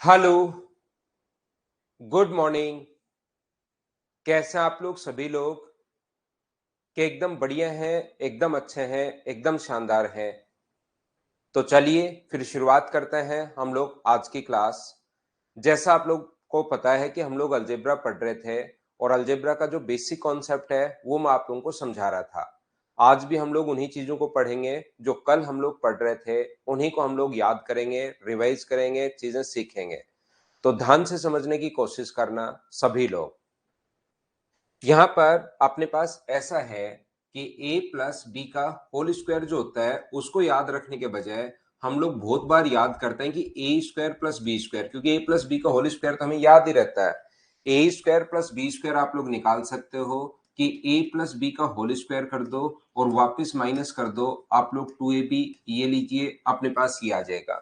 Hello, good morning. कैसे हैं आप लोग सभी लोग? कि एकदम बढ़िया हैं, एकदम अच्छे हैं, एकदम शानदार हैं। तो चलिए फिर शुरुआत करते हैं हम लोग आज की क्लास। जैसा आप लोग को पता है कि हम लोग अलजेब्रा पढ़ रहे थे और अलजेब्रा का जो बेसिक कॉन्सेप्ट है वो मैं आप लोगों को समझा रहा था। आज भी हम लोग उन्हीं चीजों को पढ़ेंगे जो कल हम लोग पढ़ रहे थे, उन्हीं को हम लोग याद करेंगे, रिवाइज करेंगे, चीजें सीखेंगे। तो ध्यान से समझने की कोशिश करना सभी लोग। यहाँ पर अपने पास ऐसा है कि a प्लस बी का होल स्क्वायर जो होता है उसको याद रखने के बजाय हम लोग बहुत बार याद करते हैं कि ए स्क्वायर प्लस बी स्क्वायर, क्योंकि a प्लस बी का होल स्क्वायर तो हमें याद ही रहता है। ए स्क्वायर प्लस बी स्क्वायर आप लोग निकाल सकते हो कि a प्लस बी का होल स्क्वायर कर दो और वापस माइनस कर दो, आप लोग 2ab ये लीजिए, अपने पास ये आ जाएगा।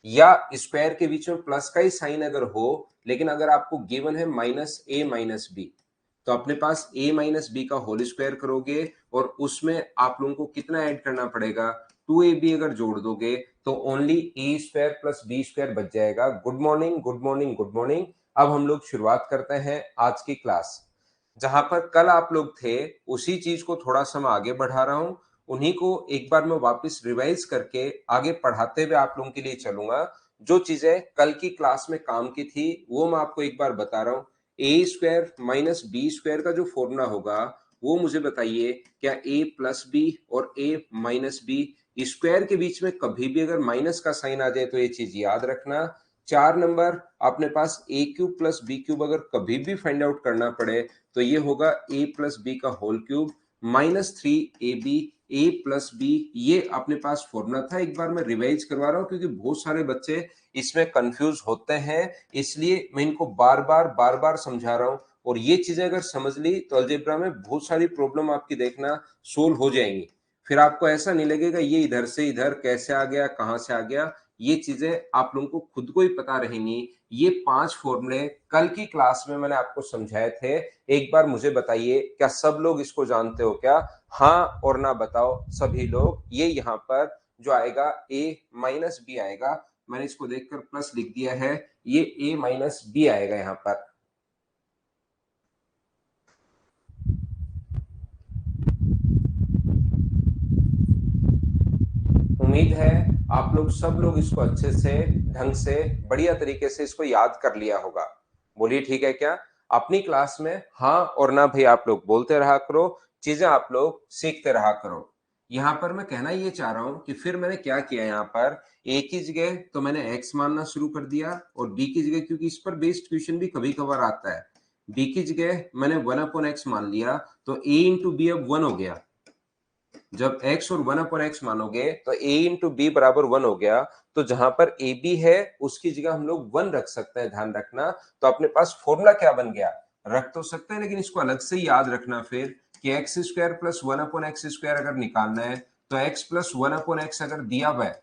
या स्क्वायर के बीच में प्लस का ही साइन अगर हो, लेकिन अगर आपको गिवन है माइनस ए माइनस बी, तो अपने पास a माइनस बी का होल स्क्वायर करोगे और उसमें आप लोगों को कितना ऐड करना पड़ेगा, 2ab अगर जोड़ दोगे तो only a square plus B square बच जाएगा। Good morning, good morning, good morning. अब हम लोग शुरुआत करते हैं आज की क्लास। जहां पर कल आप लोग थे उसी चीज को थोड़ा सा मैं आगे बढ़ा रहा हूं, उन्हीं को एक बार मैं वापस रिवाइज करके आगे पढ़ाते हुए आप लोगों के लिए चलूंगा। जो चीजें कल की क्लास में काम की थी वो मैं आपको एक बार बता रहा हूँ। ए स्क्वायर माइनस बी स्क्वायर का जो फॉर्मूला होगा वो मुझे बताइए, क्या ए प्लस बी और ए माइनस बी स्क्वायर के बीच में कभी भी अगर माइनस का साइन आ जाए तो ये चीज याद रखना। 4 नंबर, अपने पास ए क्यूब प्लस बी क्यूब अगर कभी भी फाइंड आउट करना पड़े तो ये होगा ए प्लस बी का होल क्यूब माइनस 3ab ए प्लस बी। ये अपने पास फॉर्मूला था, एक बार मैं रिवाइज करवा रहा हूँ क्योंकि बहुत सारे बच्चे इसमें कंफ्यूज होते हैं, इसलिए मैं इनको बार बार समझा रहा हूं। और ये चीजें अगर समझ ली तो अलजेब्रा में बहुत सारी प्रॉब्लम आपकी देखना सोल्व हो जाएंगी। फिर आपको ऐसा नहीं लगेगा ये इधर से इधर कैसे आ गया, कहां से आ गया। ये चीजें आप लोगों को खुद को ही पता रहेंगी। ये 5 फॉर्मूले कल की क्लास में मैंने आपको समझाए थे। एक बार मुझे बताइए, क्या सब लोग इसको जानते हो क्या? हाँ और ना बताओ सभी लोग। ये यहाँ पर जो आएगा a माइनस बी आएगा, मैंने इसको देखकर प्लस लिख दिया है, ये a माइनस बी आएगा यहाँ पर। उम्मीद है आप लोग सब लोग इसको अच्छे से, ढंग से, बढ़िया तरीके से इसको याद कर लिया होगा। बोलिए ठीक है क्या? अपनी क्लास में हाँ और ना भाई आप लोग बोलते रहा करो, चीजें आप लोग सीखते रहा करो। यहाँ पर मैं कहना ये चाह रहा हूं कि फिर मैंने क्या किया, यहाँ पर a की जगह तो मैंने x मानना शुरू कर दिया और b की जगह, क्योंकि इस पर बेस्ड क्वेश्चन भी कभी कभार आता है, b की जगह मैंने 1/x मान लिया, तो a इंटू बी अब 1 हो गया। जब x और 1/x मानोगे तो a इंटू बी बराबर 1 हो गया। तो जहां पर ए बी है उसकी जगह हम लोग 1 रख सकते हैं, ध्यान रखना। तो अपने पास फॉर्मूला क्या बन गया, रख तो सकते हैं लेकिन इसको अलग से ही याद रखना फिर कि X square plus 1/x square अगर निकालना है तो x प्लस 1/x अगर दिया हुआ है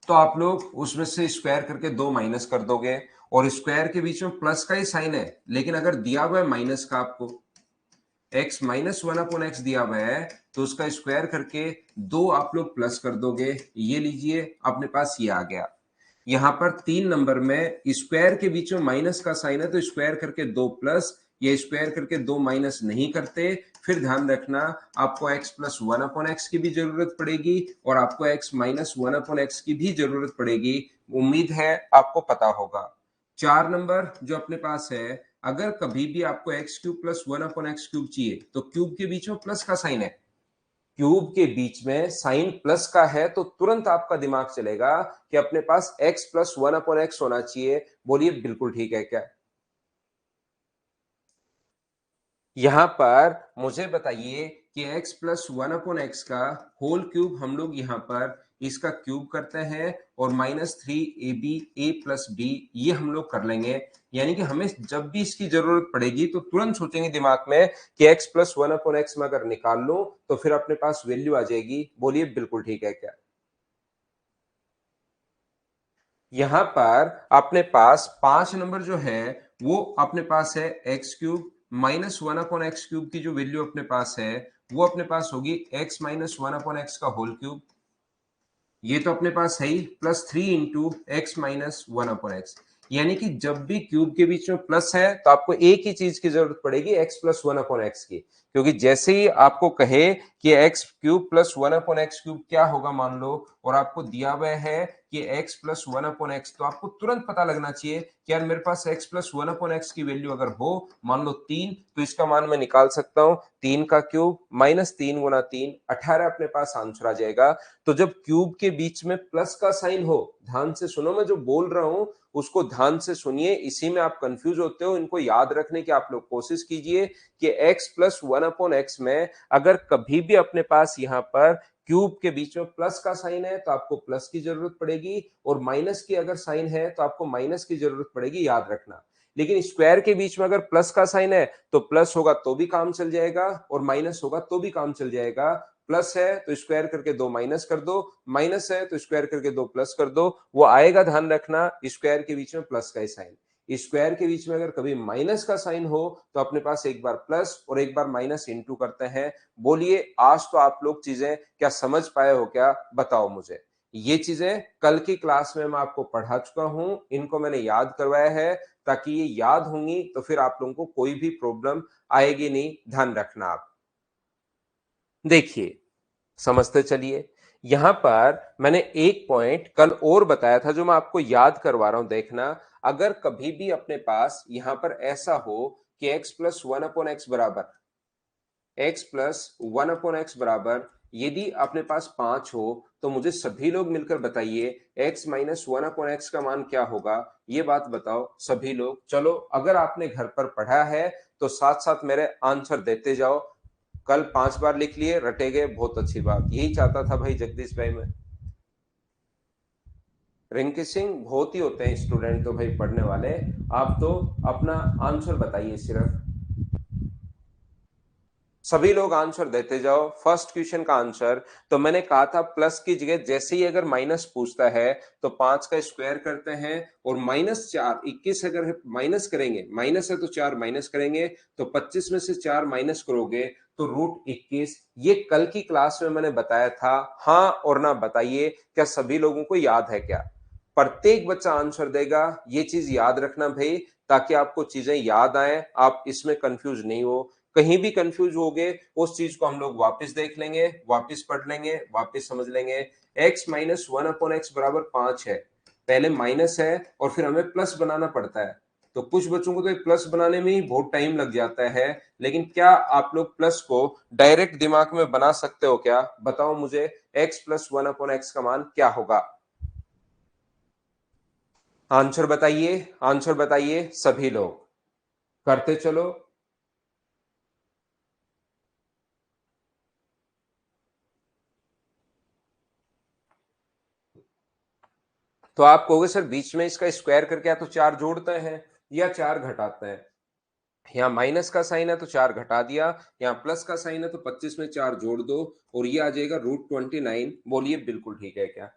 तो आप लोग उसमें से स्क्वायर करके 2 माइनस कर दोगे, और स्क्वायर के बीच में प्लस का ही साइन है, लेकिन अगर दिया हुआ है माइनस का, आपको x माइनस 1/x दिया हुआ है तो उसका स्क्वायर करके 2 आप लोग प्लस कर दोगे, ये लीजिए अपने पास ये आ गया। यहां पर 3 नंबर में स्क्वायर के बीच में माइनस का साइन है तो स्क्वायर करके 2 प्लस, ये स्क्वायर करके 2 माइनस नहीं करते। फिर ध्यान रखना, आपको x प्लस 1/x की भी जरूरत पड़ेगी और आपको x माइनस 1/x की भी जरूरत पड़ेगी। उम्मीद है आपको पता होगा। 4 नंबर जो अपने पास है, अगर कभी भी आपको x cube plus 1/x cube चाहिए तो क्यूब के बीच में प्लस का साइन है, क्यूब के बीच में साइन प्लस का है तो तुरंत आपका दिमाग चलेगा कि अपने पास x प्लस 1/x होना चाहिए। बोलिए बिल्कुल ठीक है क्या? यहां पर मुझे बताइए कि x प्लस 1/x का होल क्यूब हम लोग यहां पर इसका क्यूब करते हैं और -3ab a प्लस बी ये हम लोग कर लेंगे। यानी कि हमें जब भी इसकी जरूरत पड़ेगी तो तुरंत सोचेंगे दिमाग में कि x प्लस 1/x में अगर निकाल लूं तो फिर अपने पास वैल्यू आ जाएगी। बोलिए बिल्कुल ठीक है क्या? यहां पर अपने पास 5 नंबर जो है वो अपने पास है X cube minus 1/x cube की जो वैल्यू अपने पास है वो अपने पास होगी x माइनस 1/x का होल क्यूब। ये तो अपने पास है ही, plus 3 into X minus 1/x। यानी कि जब भी क्यूब के बीच में प्लस है तो आपको एक ही चीज की जरूरत पड़ेगी, x प्लस 1/x की। क्योंकि जैसे ही आपको कहे कि x cube plus 1/x cube क्या होगा मान लो, और आपको दिया हुआ है कि x प्लस 1/x, तो आपको तुरंत पता लगना चाहिए कि यार मेरे पास x प्लस 1/x की वैल्यू अगर हो मान लो 3, तो इसका मान मैं निकाल सकता हूं 3 का क्यूब माइनस 3 गुना 3, 18 अपने पास आंसर आ जाएगा। तो जब क्यूब के बीच में प्लस का साइन हो, ध्यान से सुनो, मैं जो बोल रहा हूं उसको ध्यान से सुनिए, इसी में आप कंफ्यूज होते हो। इनको याद रखने की आप लोग कोशिश कीजिए कि x प्लस 1/x में अगर कभी भी अपने पास यहां पर क्यूब के बीच में प्लस का साइन है तो आपको प्लस की जरूरत पड़ेगी, और माइनस की अगर साइन है तो आपको माइनस की जरूरत पड़ेगी, याद रखना। लेकिन स्क्वायर के बीच में अगर प्लस का साइन है तो प्लस होगा तो भी काम चल जाएगा, और माइनस होगा तो भी काम चल जाएगा। प्लस है तो स्क्वायर करके 2 माइनस कर दो, माइनस है तो स्क्वायर करके 2 प्लस कर दो, वो आएगा। ध्यान रखना, स्क्वायर के बीच में प्लस का ही साइन। स्क्वायर के बीच में अगर कभी माइनस का साइन हो तो अपने पास एक बार प्लस और एक बार माइनस इंटू करते हैं। बोलिए, आज तो आप लोग चीजें क्या समझ पाए हो क्या, बताओ मुझे। ये चीजें कल की क्लास में मैं आपको पढ़ा चुका हूं, इनको मैंने याद करवाया है, ताकि ये याद होंगी तो फिर आप लोगों को कोई भी प्रॉब्लम आएगी नहीं। ध्यान रखना आप। देखिए, समझते चलिए, यहां पर मैंने एक पॉइंट कल और बताया था जो मैं आपको याद करवा रहा हूं, देखना। अगर कभी भी अपने पास यहां पर ऐसा हो कि x प्लस 1/x बराबर, x प्लस 1/x बराबर यदि अपने पास 5 हो, तो मुझे सभी लोग मिलकर बताइए x माइनस 1/x का मान क्या होगा। ये बात बताओ सभी लोग। चलो, अगर आपने घर पर पढ़ा है तो साथ साथ मेरे आंसर देते जाओ। कल 5 बार लिख लिए, रटे गए, बहुत अच्छी बात, यही चाहता था भाई जगदीश भाई मैं। रिंकी सिंह, बहुत ही होते हैं स्टूडेंट तो भाई पढ़ने वाले। आप तो अपना आंसर बताइए सिर्फ, सभी लोग आंसर देते जाओ। फर्स्ट क्वेश्चन का आंसर तो मैंने कहा था, प्लस की जगह जैसे ही अगर माइनस पूछता है तो 5 का स्क्वायर करते हैं, और -4 21 अगर माइनस करेंगे, माइनस है तो 4 माइनस करेंगे, तो 25 में से 4 माइनस करोगे तो √21। ये कल की क्लास में मैंने बताया था। हाँ और ना बताइए, क्या सभी लोगों को याद है क्या? प्रत्येक बच्चा आंसर देगा, ये चीज याद रखना भाई, ताकि आपको चीजें याद आए, आप इसमें कंफ्यूज नहीं हो। कहीं भी कंफ्यूज हो गए, उस चीज को हम लोग वापस देख लेंगे, वापस पढ़ लेंगे, वापस समझ लेंगे। x माइनस 1/x बराबर 5 है, पहले माइनस है और फिर हमें प्लस बनाना पड़ता है। तो कुछ बच्चों को तो प्लस बनाने में ही बहुत टाइम लग जाता है, लेकिन क्या आप लोग प्लस को डायरेक्ट दिमाग में बना सकते हो क्या, बताओ मुझे। x प्लस 1/x का मान क्या होगा? आंसर बताइए, आंसर बताइए सभी लोग, करते चलो। तो आप कहोगे सर बीच में इसका स्क्वायर करके या तो 4 जोड़ते हैं या 4 घटाते हैं। यहाँ माइनस का साइन है तो 4 घटा दिया, यहाँ प्लस का साइन है तो 25 में 4 जोड़ दो, और ये आ जाएगा √29। बोलिए बिल्कुल ठीक है क्या?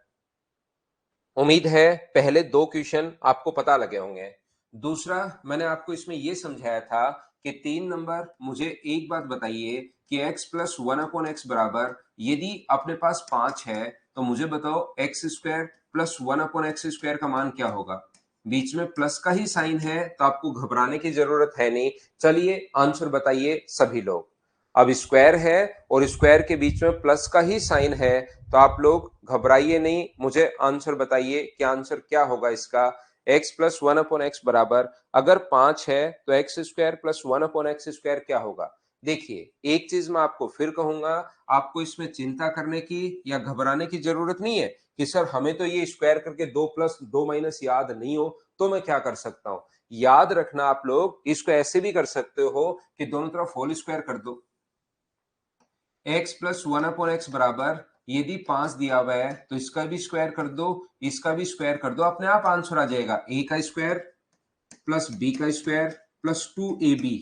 उम्मीद है पहले 2 क्वेश्चन आपको पता लगे होंगे। दूसरा, मैंने आपको इसमें यह समझाया था कि 3 नंबर, मुझे एक बात बताइए कि x प्लस 1/x बराबर यदि अपने पास 5 है, तो मुझे बताओ x square plus 1/x square का मान क्या होगा। बीच में प्लस का ही साइन है तो आपको घबराने की जरूरत है नहीं। चलिए आंसर बताइए सभी लोग। अब स्क्वायर है और स्क्वायर के बीच में प्लस का ही साइन है, तो आप लोग घबराइए नहीं, मुझे आंसर बताइए कि आंसर क्या होगा इसका। x प्लस 1/x बराबर अगर 5 है तो x square plus 1/x square क्या होगा। देखिए, एक चीज मैं आपको फिर कहूंगा, आपको इसमें चिंता करने की या घबराने की जरूरत नहीं है कि सर हमें तो ये स्क्वायर करके 2 प्लस 2 माइनस याद नहीं हो, तो मैं क्या कर सकता हूं। याद रखना, आप लोग इसको ऐसे भी कर सकते हो कि दोनों तरफ होल स्क्वायर कर दो। x प्लस 1/x बराबर यदि 5 दिया हुआ है तो इसका भी स्क्वायर कर दो, इसका भी स्क्वायर कर दो, अपने आप आंसर आ जाएगा। a का स्क्वायर प्लस b का स्क्वायर प्लस 2ab।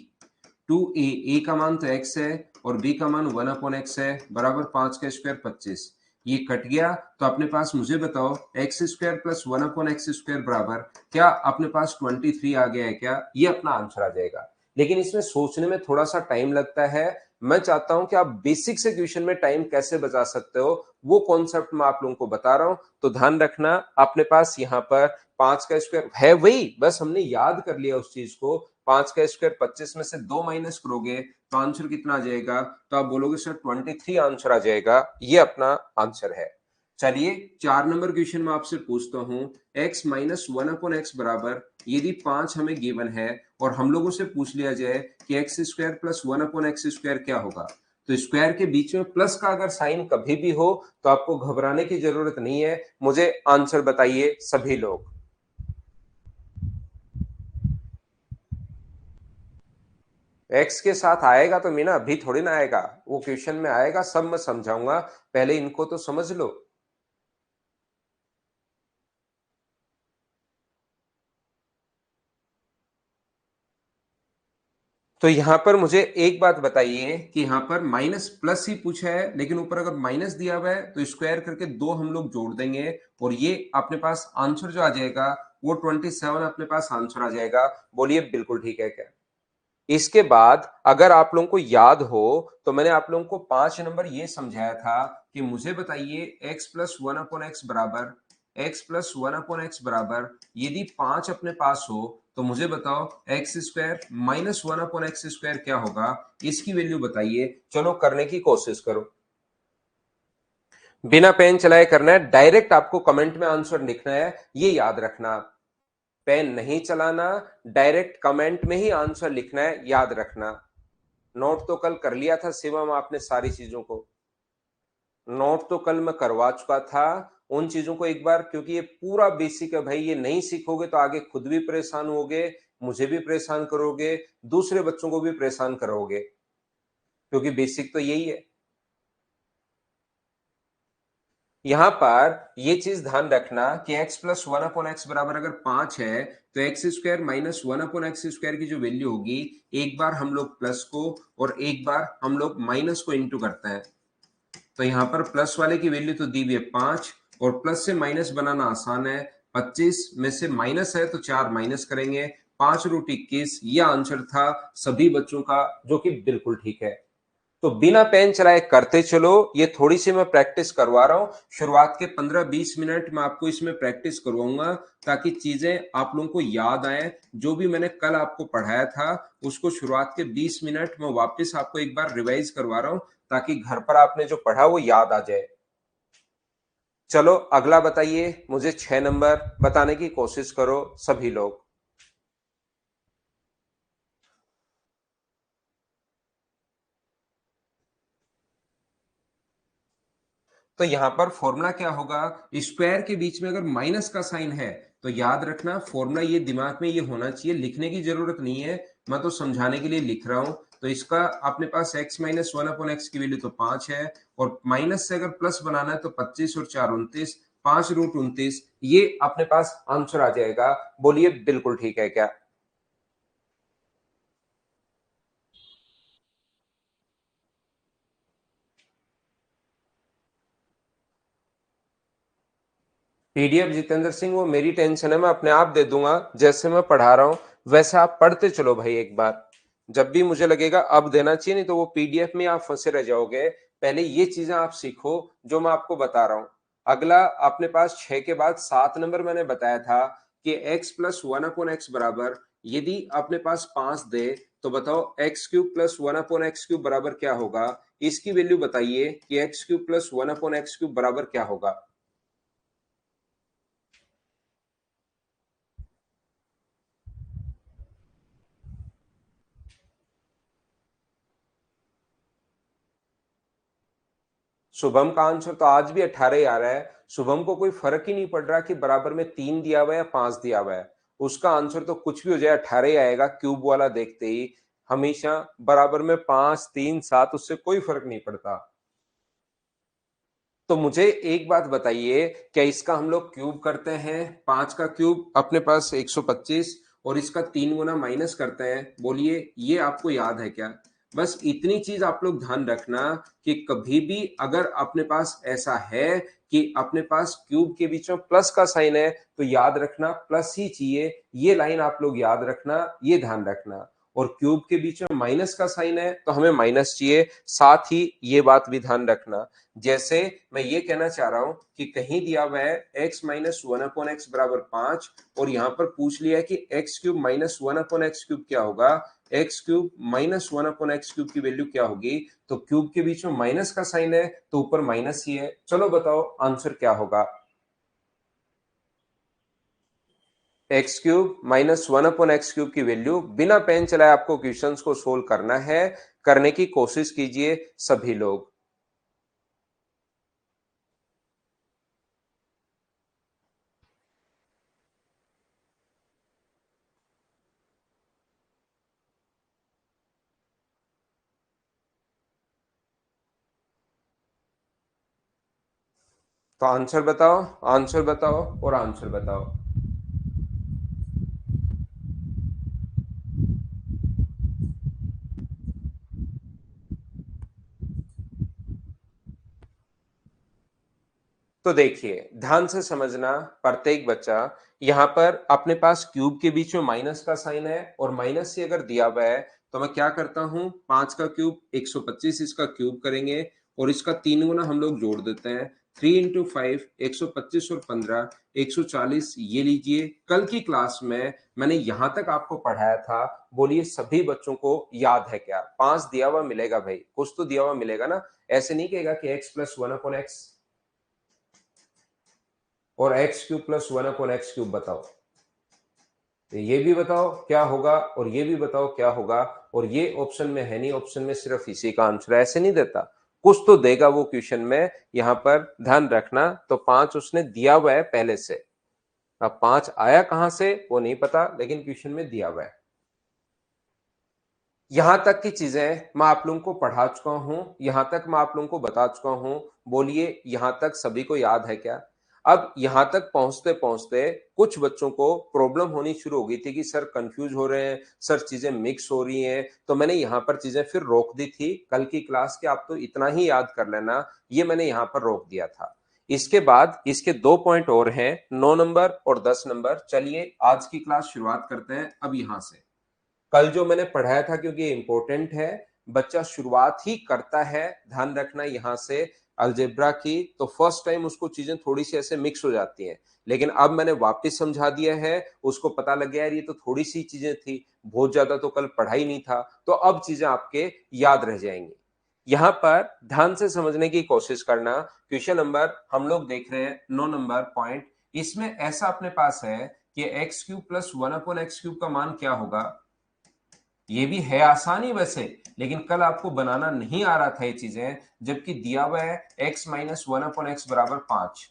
2a का मान तो x है और b का मान 1/x है, बराबर 5 का स्क्वायर 25। ये कट गया तो अपने पास, मुझे बताओ, x square plus 1/x square बराबर क्या अपने पास 23 आ गया है क्या? ये अपना आंसर आ जाएगा। लेकिन इसमें सोचने में थोड़ा सा टाइम लगता है, मैं चाहता हूं कि आप बेसिक से क्वेश्चन में टाइम कैसे बचा सकते हो, वो कॉन्सेप्ट मैं आप लोगों को बता रहा हूं। तो ध्यान रखना, अपने पास यहाँ पर 5 का स्क्वायर है वही, बस हमने याद कर लिया उस चीज को। 5 का स्क्वायर 25 में से 2 माइनस करोगे तो आंसर कितना आ जाएगा? तो आप बोलोगे सर 23 आंसर आ जाएगा। ये अपना आंसर है। चलिए 4 नंबर क्वेश्चन में आपसे पूछता हूं, x minus one upon x बराबर, यदि 5 हमें गिवन है और हम लोगों से पूछ लिया जाए कि X square plus one upon X square क्या होगा, तो स्क्वायर के बीच में प्लस का अगर साइन कभी भी हो तो आपको घबराने की जरूरत नहीं है। मुझे आंसर बताइए सभी लोग। एक्स के साथ आएगा तो मीना, अभी थोड़ी ना आएगा, वो क्वेश्चन में आएगा, सब मैं समझाऊंगा, पहले इनको तो समझ लो। तो यहां पर मुझे एक बात बताइए कि यहां पर माइनस प्लस ही पूछा है, लेकिन ऊपर अगर माइनस दिया हुआ है तो स्क्वायर करके 2 हम लोग जोड़ देंगे और ये अपने पास आंसर जो आ जाएगा वो 27 अपने पास आंसर आ जाएगा। बोलिए बिल्कुल ठीक है क्या? इसके बाद अगर आप लोगों को याद हो तो मैंने आप लोगों को 5 नंबर ये समझाया था कि मुझे बताइए x plus one upon x बराबर, x plus one upon x बराबर, यदि 5 अपने पास हो तो मुझे बताओ x square minus one upon X square क्या होगा, इसकी वैल्यू बताइए। चलो करने की कोशिश करो, बिना पेन चलाए करना है, डायरेक्ट आपको कमेंट में आंसर लिखना है, ये याद रखना। पेन नहीं चलाना, डायरेक्ट कमेंट में ही आंसर लिखना है, याद रखना। नोट तो कल कर लिया था शिवम आपने सारी चीजों को, नोट तो कल मैं करवा चुका था उन चीजों को एक बार, क्योंकि ये पूरा बेसिक है भाई, ये नहीं सीखोगे तो आगे खुद भी परेशान होगे, मुझे भी परेशान करोगे, दूसरे बच्चों को भी परेशान करोगे, क्योंकि बेसिक तो यही है। यहां पर ये चीज ध्यान रखना कि x plus one upon x बराबर अगर 5 है तो x square minus one upon X square की जो वैल्यू होगी, एक बार हम लोग प्लस को और एक बार हम लोग माइनस को इंटू करते हैं। तो यहाँ पर प्लस वाले की वैल्यू तो दी हुई है 5 और प्लस से माइनस बनाना आसान है। 25 में से माइनस है तो 4 माइनस करेंगे, 5 रूट 21, यह आंसर था सभी बच्चों का, जो कि बिल्कुल ठीक है। तो बिना पेन चलाए करते चलो, ये थोड़ी सी मैं प्रैक्टिस करवा रहा हूं, शुरुआत के 15-20 मिनट मैं आपको इसमें प्रैक्टिस करवाऊंगा ताकि चीजें आप लोगों को याद आए। जो भी मैंने कल आपको पढ़ाया था उसको शुरुआत के 20 मिनट मैं वापस आपको एक बार रिवाइज करवा रहा हूं ताकि घर पर आपने जो पढ़ा वो याद आ जाए। चलो अगला बताइए, मुझे 6 नंबर बताने की कोशिश करो सभी लोग। तो यहां पर फॉर्मूला क्या होगा, स्क्वायर के बीच में अगर माइनस का साइन है तो याद रखना फॉर्मूला ये दिमाग में ये होना चाहिए, लिखने की जरूरत नहीं है, मैं तो समझाने के लिए लिख रहा हूं। तो इसका अपने पास x minus one upon x की वैल्यू तो 5 है और माइनस से अगर प्लस बनाना है तो 25 और 4 29, 5 रूट 29, ये अपने पास आंसर आ जाएगा। बोलिए बिल्कुल ठीक है क्या? पीडीएफ जितेंद्र सिंह वो मेरी टेंशन है, मैं अपने आप दे दूंगा, जैसे मैं पढ़ा रहा हूं वैसे आप पढ़ते चलो भाई। एक बार जब भी मुझे लगेगा अब देना चाहिए, नहीं तो वो पीडीएफ में आप फंसे रह जाओगे। पहले ये चीजें आप सीखो जो मैं आपको बता रहा हूं। अगला अपने पास 6 के बाद 7 नंबर मैंने बताया था कि x plus one upon x बराबर, यदि अपने पास 5 दे तो बताओ x cube plus one upon X cube बराबर क्या होगा, इसकी वैल्यू बताइए कि x cube plus one upon X cube बराबर क्या होगा। शुभम का आंसर तो आज भी 18 ही आ रहा है। शुभम को कोई फर्क ही नहीं पड़ रहा कि बराबर में 3 दिया हुआ है या 5 दिया हुआ है, उसका आंसर तो कुछ भी हो जाए 18 ही आएगा, क्यूब वाला देखते ही। हमेशा बराबर में 5 3 7, उससे कोई फर्क नहीं पड़ता। तो मुझे एक बात बताइए, क्या इसका हम लोग क्यूब करते हैं? 5 का क्यूब अपने पास 125 और इसका 3 गुना माइनस करते हैं। बोलिए ये आपको याद है क्या? बस इतनी चीज आप लोग ध्यान रखना कि कभी भी अगर अपने पास ऐसा है कि अपने पास क्यूब के बीच में प्लस का साइन है तो याद रखना प्लस ही चाहिए, ये लाइन आप लोग याद रखना, ये ध्यान रखना। और क्यूब के बीच में माइनस का साइन है तो हमें माइनस चाहिए। साथ ही ये बात भी ध्यान रखना, जैसे मैं ये कहना चाह रहा हूं कि कहीं दिया हुआ है x minus one upon x बराबर 5 और यहां पर पूछ लिया है कि x cube minus one upon X cube क्या होगा, x cube minus one upon X cube की वैल्यू क्या होगी। तो क्यूब के बीच में माइनस का साइन है तो ऊपर माइनस ही है। चलो बताओ आंसर क्या होगा। X cube minus one upon X cube की वैल्यू, बिना पेन चलाए आपको क्वेश्चंस को सोल्व करना है, करने की कोशिश कीजिए सभी लोग। तो आंसर बताओ, आंसर बताओ और आंसर बताओ। तो देखिए ध्यान से समझना प्रत्येक बच्चा, यहां पर अपने पास क्यूब के बीच में माइनस का साइन है और माइनस से अगर दिया हुआ है तो मैं क्या करता हूं, 5 का क्यूब 125, इसका क्यूब करेंगे और इसका 3 गुना हम लोग जोड़ देते हैं। 3 इंटू 5 125 और 15 140। ये लीजिए, कल की क्लास में मैंने यहां तक आपको पढ़ाया था। बोलिए सभी बच्चों को याद है क्या? 5 दिया हुआ मिलेगा भाई, कुछ तो दिया हुआ मिलेगा ना। ऐसे नहीं कहेगा कि x plus one upon X और X cube plus one upon X cube बताओ। तो ये भी बताओ क्या होगा और ये भी बताओ क्या होगा, और ये ऑप्शन में है नहीं, ऑप्शन में सिर्फ इसी का आंसर है। ऐसे नहीं देता, कुछ तो देगा वो क्वेश्चन में। यहां पर ध्यान रखना। तो 5 उसने दिया हुआ है पहले से। अब 5 आया कहां से वो नहीं पता, लेकिन क्वेश्चन में दिया हुआ है। यहां तक की चीजें मैं आप लोगों को पढ़ा चुका हूं, यहां तक मैं आप लोगों को बता चुका हूं। बोलिए यहां तक सभी को याद है क्या? अब यहां तक पहुंचते पहुंचते कुछ बच्चों को प्रॉब्लम होनी शुरू हो गई थी कि सर कंफ्यूज हो रहे हैं, सर चीजें मिक्स हो रही हैं। तो मैंने यहां पर चीजें फिर रोक दी थी कल की क्लास के, आप तो इतना ही याद कर लेना, ये मैंने यहां पर रोक दिया था। इसके बाद इसके 2 पॉइंट और हैं, 9 नंबर और 10 नंबर। चलिए आज की क्लास शुरुआत करते हैं अब यहां से। कल जो मैंने पढ़ाया था, क्योंकि इंपॉर्टेंट है, बच्चा शुरुआत ही करता है, ध्यान रखना यहां से अलजेब्रा की, तो फर्स्ट टाइम उसको चीजें थोड़ी सी ऐसे मिक्स हो जाती हैं। लेकिन अब मैंने वापस समझा दिया है, उसको पता लग गया यार ये तो थोड़ी सी चीजें थी, बहुत ज्यादा तो कल पढ़ा ही नहीं था, तो अब चीजें आपके याद रह जाएंगी। यहां पर ध्यान से समझने की कोशिश करना। क्वेश्चन नंबर हम लोग देख रहे हैं 9 नंबर पॉइंट। इसमें ऐसा अपने पास है कि x cube plus one upon X cube का मान क्या होगा। ये भी है आसानी वैसे, लेकिन कल आपको बनाना नहीं आ रहा था ये चीजें, जबकि दिया हुआ है x minus one upon x बराबर 5।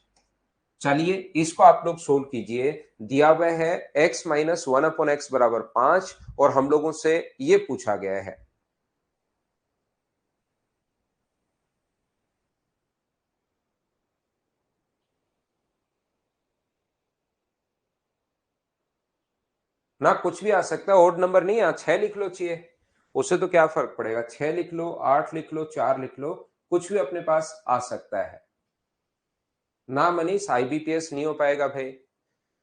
चलिए इसको आप लोग सोल्व कीजिए। दिया हुआ है x minus one upon x बराबर 5 और हम लोगों से ये पूछा गया है। ना कुछ भी आ सकता है, ओड नंबर नहीं आ, 6 लिख लो चाहिए, उससे तो क्या फर्क पड़ेगा। 6 लिख लो, 8 लिख लो, 4 लिख लो, कुछ भी अपने पास आ सकता है। ना मनीष आईबीपीएस नहीं हो पाएगा भाई।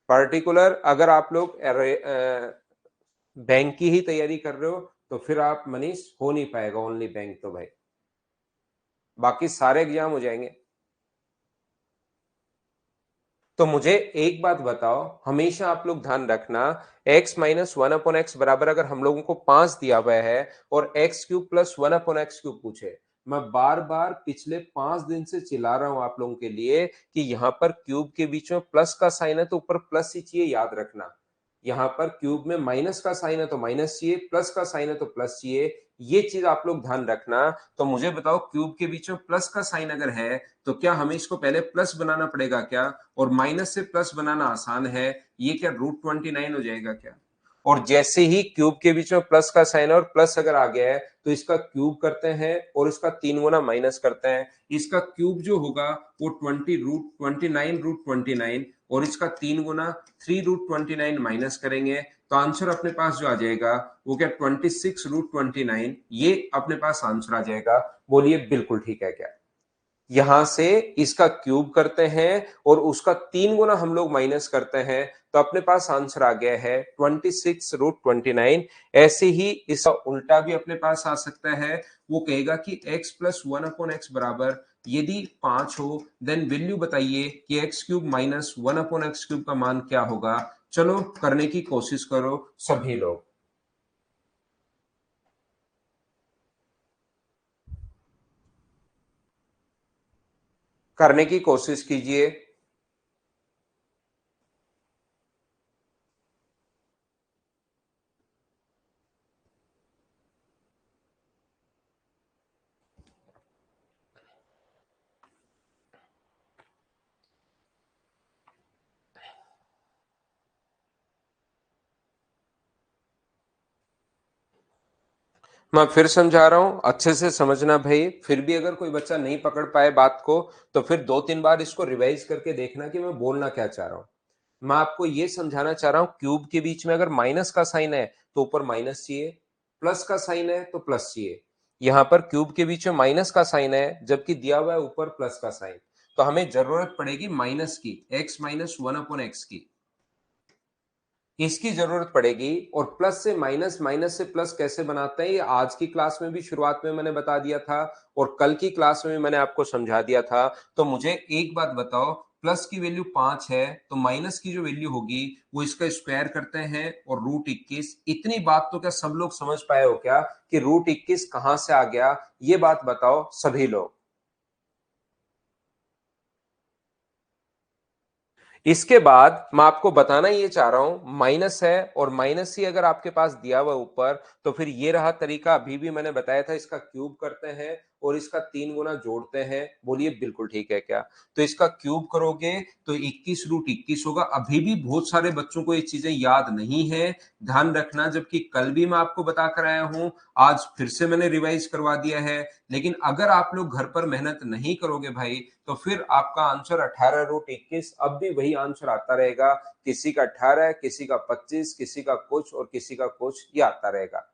पर्टिकुलर अगर आप लोग बैंक की ही तैयारी कर रहे हो तो फिर आप मनीष हो नहीं पाएगा ओनली बैंक, तो भाई बाकी सारे एग्जाम हो जाएंगे। तो मुझे एक बात बताओ, हमेशा आप लोग ध्यान रखना, x minus one upon x बराबर अगर हम लोगों को 5 दिया हुआ है और X cube plus one upon X cube पूछे, मैं बार बार पिछले 5 दिन से चिल्ला रहा हूं आप लोगों के लिए कि यहां पर क्यूब के बीच में प्लस का साइन है तो ऊपर प्लस ही चाहिए, याद रखना। यहां पर क्यूब में माइनस का साइन है तो माइनस चाहिए, प्लस का साइन है तो प्लस चाहिए, ये चीज आप लोग ध्यान रखना। तो मुझे बताओ क्यूब के बीच में प्लस का साइन अगर है तो क्या हमें इसको पहले प्लस बनाना पड़ेगा क्या? और माइनस से प्लस बनाना आसान है, ये क्या √29 हो जाएगा क्या? और जैसे ही क्यूब के बीच में प्लस का साइन और प्लस अगर आ गया है तो इसका क्यूब करते हैं और इसका 3 गुना माइनस करते हैं। इसका क्यूब जो होगा वो 20√29 और इसका 3 गुना 3√29 माइनस करेंगे तो आंसर अपने पास जो आ जाएगा वो क्या 26√29, ये अपने पास आंसर आ जाएगा। बोलिए बिल्कुल ठीक है क्या? यहां से इसका क्यूब करते हैं और उसका 3 गुना हम लोग माइनस करते हैं, तो अपने पास आंसर आ गया है 26√29। ऐसे ही इसका उल्टा भी अपने पास आ सकता है, वो कहेगा कि x प्लस 1/x बराबर यदि 5 हो देन वैल्यू बताइए कि x cube minus 1/x cube का मान क्या होगा। चलो करने की कोशिश करो सभी लोग, करने की कोशिश कीजिए। मैं फिर समझा रहा हूं, अच्छे से समझना भाई। फिर भी अगर कोई बच्चा नहीं पकड़ पाए बात को तो फिर 2-3 बार इसको रिवाइज करके देखना कि मैं बोलना क्या चाह रहा हूं। मैं आपको ये समझाना चाह रहा हूं, क्यूब के बीच में अगर माइनस का साइन है तो ऊपर माइनस चाहिए, प्लस का साइन है तो प्लस चाहिए। यहां पर क्यूब के बीच में माइनस का साइन है जबकि दिया हुआ है ऊपर प्लस का साइन, तो हमें जरूरत पड़ेगी माइनस की, x माइनस 1/x की, इसकी जरूरत पड़ेगी। और प्लस से माइनस, माइनस से प्लस कैसे बनाते हैं ये आज की क्लास में भी शुरुआत में मैंने बता दिया था और कल की क्लास में भी मैंने आपको समझा दिया था। तो मुझे एक बात बताओ, प्लस की वैल्यू 5 है तो माइनस की जो वैल्यू होगी वो इसका स्क्वायर करते हैं और √21। इतनी बात तो क्या सब लोग समझ पाए हो क्या कि √21 कहां से आ गया, ये बात बताओ सभी लोग। इसके बाद मैं आपको बताना ये चाह रहा हूं, माइनस है और माइनस ही अगर आपके पास दिया हुआ ऊपर तो फिर ये रहा तरीका, अभी भी मैंने बताया था, इसका क्यूब करते हैं और इसका 3 गुना जोड़ते हैं। बोलिए बिल्कुल ठीक है क्या? तो इसका क्यूब करोगे तो 21√21 होगा। अभी भी बहुत सारे बच्चों को ये चीजें याद नहीं है, ध्यान रखना। जबकि कल भी मैं आपको बता कर आया हूं, आज फिर से मैंने रिवाइज करवा दिया है। लेकिन अगर आप लोग घर पर मेहनत नहीं करोगे भाई तो फिर आपका आंसर 18√21 अब भी वही आंसर आता रहेगा। किसी का 18, किसी का 25, किसी का कुछ और किसी का कुछ, ये आता रहेगा।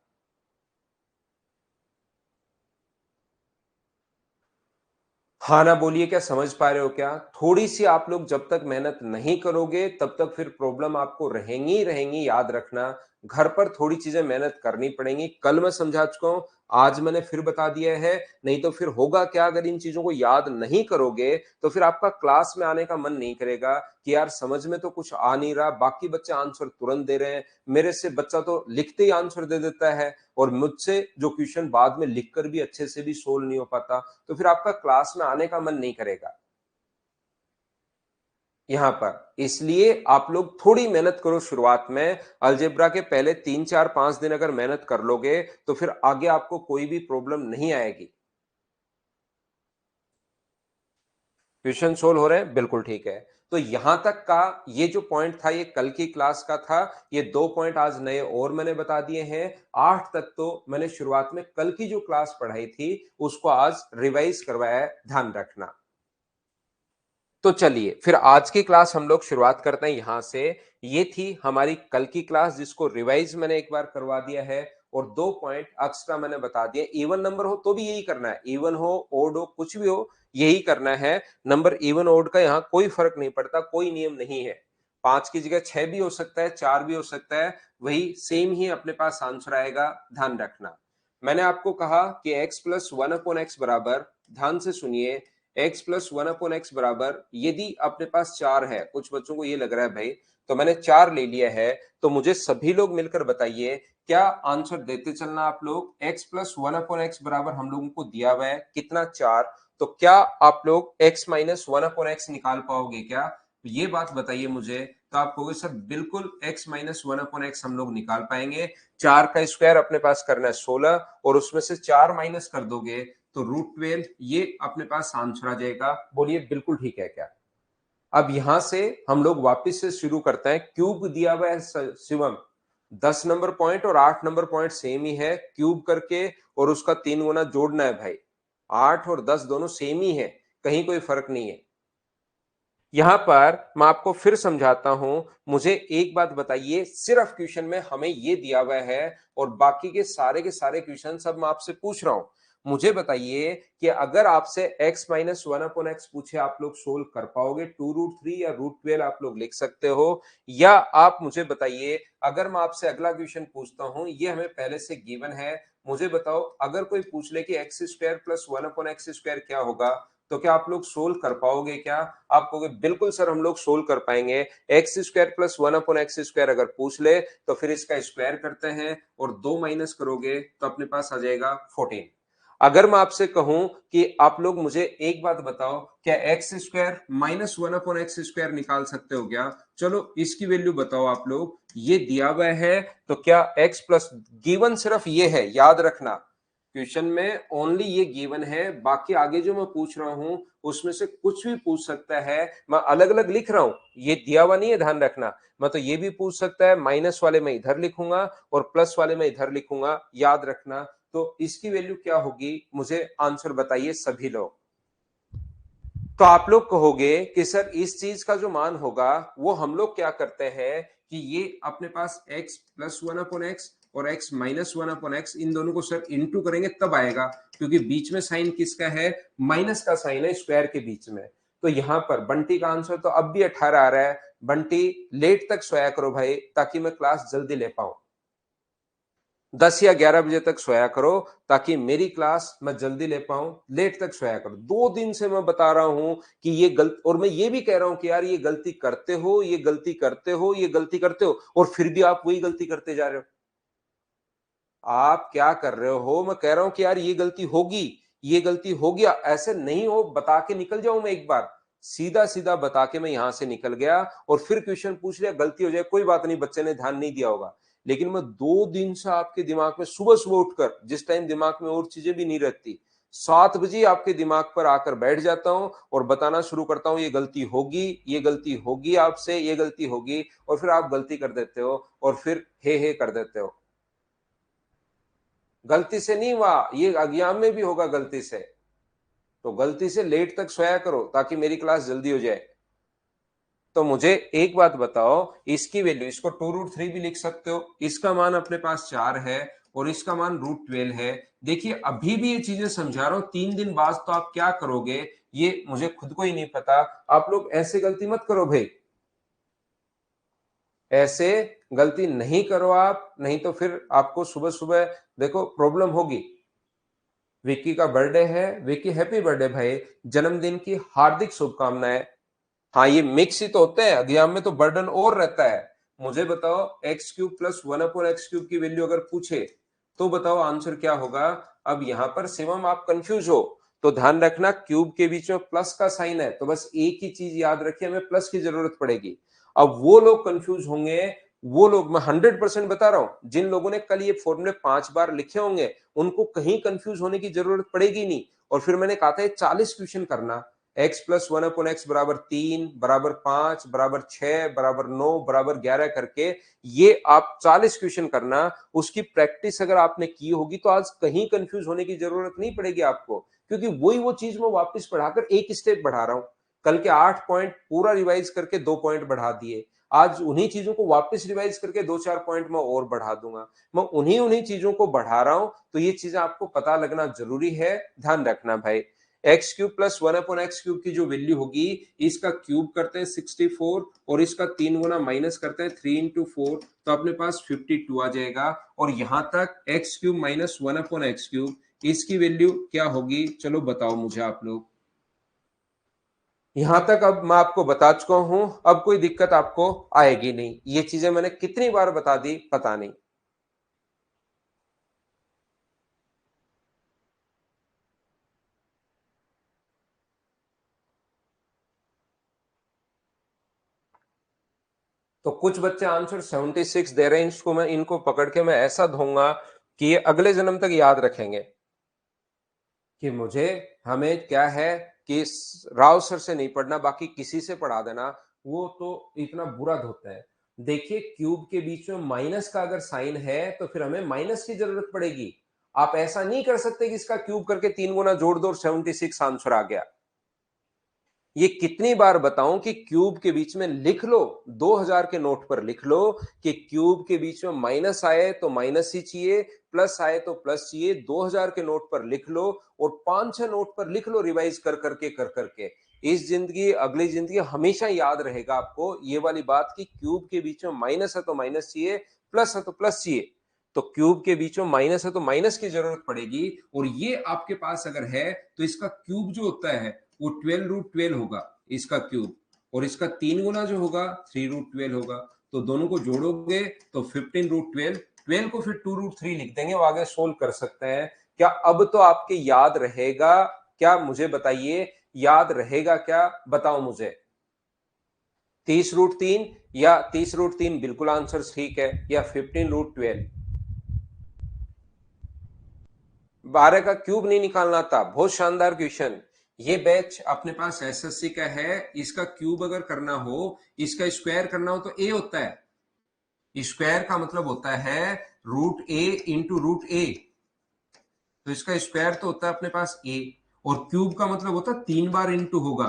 हाँ ना बोलिए, क्या समझ पा रहे हो क्या? थोड़ी सी आप लोग जब तक मेहनत नहीं करोगे तब तक फिर प्रॉब्लम आपको रहेंगी ही रहेंगी, याद रखना। घर पर थोड़ी चीजें मेहनत करनी पड़ेंगी। कल मैं समझा चुका हूं, आज मैंने फिर बता दिया है। नहीं तो फिर होगा क्या, अगर इन चीजों को याद नहीं करोगे तो फिर आपका क्लास में आने का मन नहीं करेगा कि यार समझ में तो कुछ आ नहीं रहा, बाकी बच्चे आंसर तुरंत दे रहे हैं, मेरे से बच्चा तो लिखते ही आंसर दे देता है और मुझसे जो क्वेश्चन बाद में लिखकर भी अच्छे से भी सोल्व नहीं हो पाता, तो फिर आपका क्लास में आने का मन नहीं करेगा यहां पर। इसलिए आप लोग थोड़ी मेहनत करो शुरुआत में। अलजेब्रा के पहले 3 4 5 दिन अगर मेहनत कर लोगे तो फिर आगे आपको कोई भी प्रॉब्लम नहीं आएगी। क्वेश्चन सोल्व हो रहे हैं, बिल्कुल ठीक है। तो यहां तक का ये जो पॉइंट था ये कल की क्लास का था। ये 2 पॉइंट आज नए और मैंने बता दिए हैं। 8 तक तो मैंने शुरुआत में कल की जो क्लास पढ़ाई थी उसको आज रिवाइज करवाया है, ध्यान रखना। तो चलिए फिर आज की क्लास हम लोग शुरुआत करते हैं यहां से। ये थी हमारी कल की क्लास जिसको रिवाइज मैंने एक बार करवा दिया है और 2 पॉइंट एक्स्ट्रा मैंने बता दिया। इवन नंबर हो तो भी यही करना है, इवन हो ओड हो कुछ भी हो यही करना है। नंबर इवन ओड का यहाँ कोई फर्क नहीं पड़ता, कोई नियम नहीं है। 5 की जगह 6 भी हो सकता है, 4 भी हो सकता है, वही सेम ही अपने पास आंसर आएगा, ध्यान रखना। मैंने आपको कहा कि x प्लस 1/x बराबर, ध्यान से सुनिए, x प्लस 1/x बराबर यदि अपने पास 4 है, कुछ बच्चों को ये लग रहा है भाई तो मैंने 4 ले लिया है, तो मुझे सभी लोग मिलकर बताइए क्या आंसर देते चलना आप लोग। x प्लस 1/x बराबर हम लोगों को दिया हुआ है कितना, 4। तो क्या आप लोग x माइनस 1/x निकाल पाओगे क्या? ये बात बताइए मुझे। तो आप कहोगे सर बिल्कुल x माइनस 1/x हम लोग निकाल पाएंगे। 4 का स्क्वायर अपने पास करना है 16 और उसमें से 4 माइनस कर दोगे तो √12, ये अपने पास आंसर आ जाएगा। बोलिए बिल्कुल ठीक है क्या? अब यहां से हम लोग वापस से शुरू करते हैं। क्यूब दिया हुआ है शिवम, 10 नंबर पॉइंट और 8 नंबर पॉइंट सेम ही है, क्यूब करके और उसका 3 गुना जोड़ना है भाई। 8 और 10 दोनों सेम ही है, कहीं कोई फर्क नहीं है। यहां पर मैं आपको फिर समझाता हूं, मुझे एक बात बताइए, सिर्फ क्वेश्चन में हमें ये दिया हुआ है और बाकी के सारे क्वेश्चन सब मैं आपसे पूछ रहा हूं, मुझे बताइए कि अगर आपसे x minus one upon x पूछे, आप लोग सोल्व कर पाओगे? 2√3 या √12 आप लोग लिख सकते हो। या आप मुझे बताइए, अगर मैं आपसे अगला क्वेश्चन पूछता हूं, ये हमें पहले से गिवन है, मुझे बताओ अगर कोई पूछ ले कि X square plus one upon X square क्या होगा, तो क्या आप लोग सोल्व कर पाओगे? क्या आप कहोगे बिल्कुल सर हम लोग सोल्व कर पाएंगे। X square plus one upon X square अगर पूछ ले तो फिर इसका स्क्वायर करते हैं और दो माइनस करोगे तो अपने पास आ जाएगा 14। अगर मैं आपसे कहूं कि आप लोग मुझे एक बात बताओ, क्या x square minus one upon X square निकाल सकते हो क्या? चलो इसकी वैल्यू बताओ आप लोग। ये दिया हुआ है तो क्या एक्स प्लस, गिवन सिर्फ ये है, याद रखना क्वेश्चन में ओनली ये गिवन है, बाकी आगे जो मैं पूछ रहा हूं उसमें से कुछ भी पूछ सकता है। मैं अलग अलग लिख रहा हूं, ये दिया हुआ नहीं है, ध्यान रखना। मैं तो ये भी पूछ सकता है, माइनस वाले में इधर लिखूंगा और प्लस वाले में इधर लिखूंगा, याद रखना। तो इसकी वैल्यू क्या होगी, मुझे आंसर बताइए सभी लोग। तो आप लोग कहोगे कि सर इस चीज का जो मान होगा वो हम लोग क्या करते हैं कि ये अपने पास x plus one upon X और x minus one upon X, इन दोनों को सर इंटू करेंगे तब आएगा, क्योंकि बीच में साइन किसका है, माइनस का साइन है स्क्वायर के बीच में। तो यहां पर बंटी का आंसर तो अब भी 18 आ रहा है। बंटी लेट तक सोया करो भाई, ताकि मैं क्लास जल्दी ले पाऊं। 10 या 11 बजे तक सोया करो ताकि मेरी क्लास मैं जल्दी ले पाऊं। लेट तक सोया करो। 2 दिन से मैं बता रहा हूं कि ये गलत, और मैं ये भी कह रहा हूं कि यार ये गलती करते हो, ये गलती करते हो, ये गलती करते हो, और फिर भी आप वही गलती करते जा रहे हो। आप क्या कर रहे हो, मैं कह रहा हूं कि यार ये गलती होगी, ये गलती हो गया, ऐसे नहीं हो, बता के निकल जाऊं मैं एक बार। सीधा सीधा बता के मैं यहां से निकल गया और फिर क्वेश्चन पूछ लिया, गलती हो जाए कोई बात नहीं, बच्चे ने ध्यान नहीं दिया होगा। लेकिन मैं 2 दिन से आपके दिमाग में सुबह सुबह उठकर, जिस टाइम दिमाग में और चीजें भी नहीं रहती, 7 बजे आपके दिमाग पर आकर बैठ जाता हूं और बताना शुरू करता हूं, ये गलती होगी, ये गलती होगी आपसे, ये गलती होगी, और फिर आप गलती कर देते हो और फिर हे कर देते हो। गलती से नहीं हुआ, ये अज्ञान में भी होगा गलती से। तो गलती से लेट तक सोया करो ताकि मेरी क्लास जल्दी हो जाए। तो मुझे एक बात बताओ, इसकी वैल्यू, इसको 2√3 भी लिख सकते हो, इसका मान अपने पास 4 है और इसका मान √12 है। देखिए अभी भी ये चीजें समझा रहा हूं, 3 दिन बाद तो आप क्या करोगे ये मुझे खुद को ही नहीं पता। आप लोग ऐसे गलती मत करो भाई, ऐसे गलती नहीं करो आप, नहीं तो फिर आपको सुबह सुबह देखो प्रॉब्लम होगी। विक्की का बर्थडे है, विक्की हैप्पी बर्थडे भाई, जन्मदिन की हार्दिक शुभकामनाएं। हाँ ये मिक्स ही तो होते हैं, एग्जाम में तो बर्डन और रहता है। मुझे बताओ x cube plus one upon X cube की वैल्यू अगर पूछे तो बताओ आंसर क्या होगा। अब यहां पर शिवम आप कंफ्यूज हो तो ध्यान रखना, क्यूब के बीच में प्लस का साइन है, तो बस एक ही चीज याद रखिए, हमें प्लस की जरूरत पड़ेगी। अब वो लोग कंफ्यूज होंगे, वो लोग, मैं 100% बता रहा हूं, जिन लोगों ने कल ये फॉर्मूले 5 बार लिखे होंगे उनको कहीं कंफ्यूज होने की जरूरत पड़ेगी नहीं। और फिर मैंने कहा था ये 40 क्वेश्चन करना, x plus one upon x बराबर 3 बराबर 5 बराबर 6 बराबर 9 बराबर 11 करके ये आप 40 क्वेश्चन करना। उसकी प्रैक्टिस अगर आपने की होगी तो आज कहीं कंफ्यूज होने की जरूरत नहीं पड़ेगी आपको, क्योंकि वही वो चीज मैं वापस पढ़ाकर एक स्टेप बढ़ा रहा हूं। कल के 8 पॉइंट पूरा रिवाइज करके 2 पॉइंट बढ़ा दिए, आज उन्हीं चीजों को वापस रिवाइज करके 2-4 पॉइंट मैं और बढ़ा दूंगा। मैं उन्हीं उन्हीं चीजों को बढ़ा रहा हूं, तो ये चीजें आपको पता लगना जरूरी है, ध्यान रखना भाई। X cube plus one upon X cube की जो वैल्यू होगी, इसका क्यूब करते हैं 64 और इसका 3 गुना माइनस करते हैं 3 into 4, तो अपने पास 52 आ जाएगा। और यहां तक x cube minus one upon X cube, इसकी वैल्यू क्या होगी, चलो बताओ मुझे आप लोग। यहां तक अब मैं आपको बता चुका हूं, अब कोई दिक्कत आपको आएगी नहीं। ये चीजें मैंने कितनी बार बता दी पता नहीं। तो कुछ बच्चे आंसर 76 दे रहे हैं, इसको मैं, इनको पकड़ के मैं ऐसा दूंगा कि ये अगले जन्म तक याद रखेंगे कि मुझे, हमें क्या है कि राव सर से नहीं पढ़ना, बाकी किसी से पढ़ा देना, वो तो इतना बुरा धोता है। देखिए क्यूब के बीच में माइनस का अगर साइन है तो फिर हमें माइनस की जरूरत पड़ेगी। आप ऐसा नहीं कर सकते कि इसका क्यूब करके 3 गुना जोड़ दो और 76 आंसर आ गया। ये कितनी बार बताऊं कि क्यूब के बीच में लिख लो, 2000 के नोट पर लिख लो कि क्यूब के बीच में माइनस आए तो माइनस ही चाहिए, प्लस आए तो प्लस चाहिए। 2000 के नोट पर लिख लो और 5-6 नोट पर लिख लो, रिवाइज कर करके। इस जिंदगी अगली जिंदगी हमेशा याद रहेगा आपको ये वाली बात कि क्यूब के बीच में माइनस है तो माइनस चाहिए, प्लस है तो प्लस चाहिए। तो क्यूब के बीच में माइनस है तो माइनस की जरूरत पड़ेगी, और ये आपके पास अगर है तो इसका क्यूब जो होता है वो 12√12 होगा इसका क्यूब, और इसका 3 गुना जो होगा 3√12 होगा। तो दोनों को जोड़ोगे तो 15√12, 12 को फिर 2√3 लिख देंगे, वो आगे सोल्व कर सकते हैं। क्या अब तो आपके याद रहेगा? क्या मुझे बताइए, याद रहेगा क्या? बताओ मुझे। 30√3 या 30√3 बिल्कुल आंसर ठीक है, या 15√12? 12 का क्यूब नहीं निकालना था। बहुत शानदार क्वेश्चन। ये बैच अपने पास एसएससी का है। इसका क्यूब अगर करना हो, इसका स्क्वायर करना हो तो ए होता है। स्क्वायर का मतलब होता है √a इंटू √a। तो इसका स्क्वायर तो होता है अपने पास a, और क्यूब का मतलब होता है 3 बार इंटू होगा,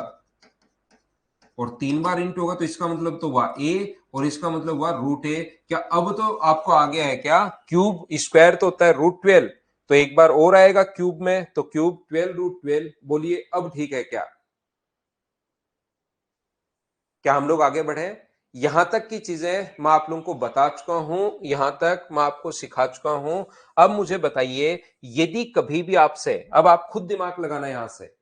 और 3 बार इंटू होगा तो इसका मतलब तो हुआ a, और इसका मतलब हुआ √a। क्या अब तो आपको आ गया है क्या? क्यूब स्क्वायर तो होता है √12, तो एक बार और आएगा क्यूब में, तो क्यूब 12√12। बोलिए अब ठीक है क्या? क्या हम लोग आगे बढ़े? यहां तक की चीजें मैं आप लोगों को बता चुका हूं, यहां तक मैं आपको सिखा चुका हूं। अब मुझे बताइए, यदि कभी भी आपसे, अब आप खुद दिमाग लगाना यहां से,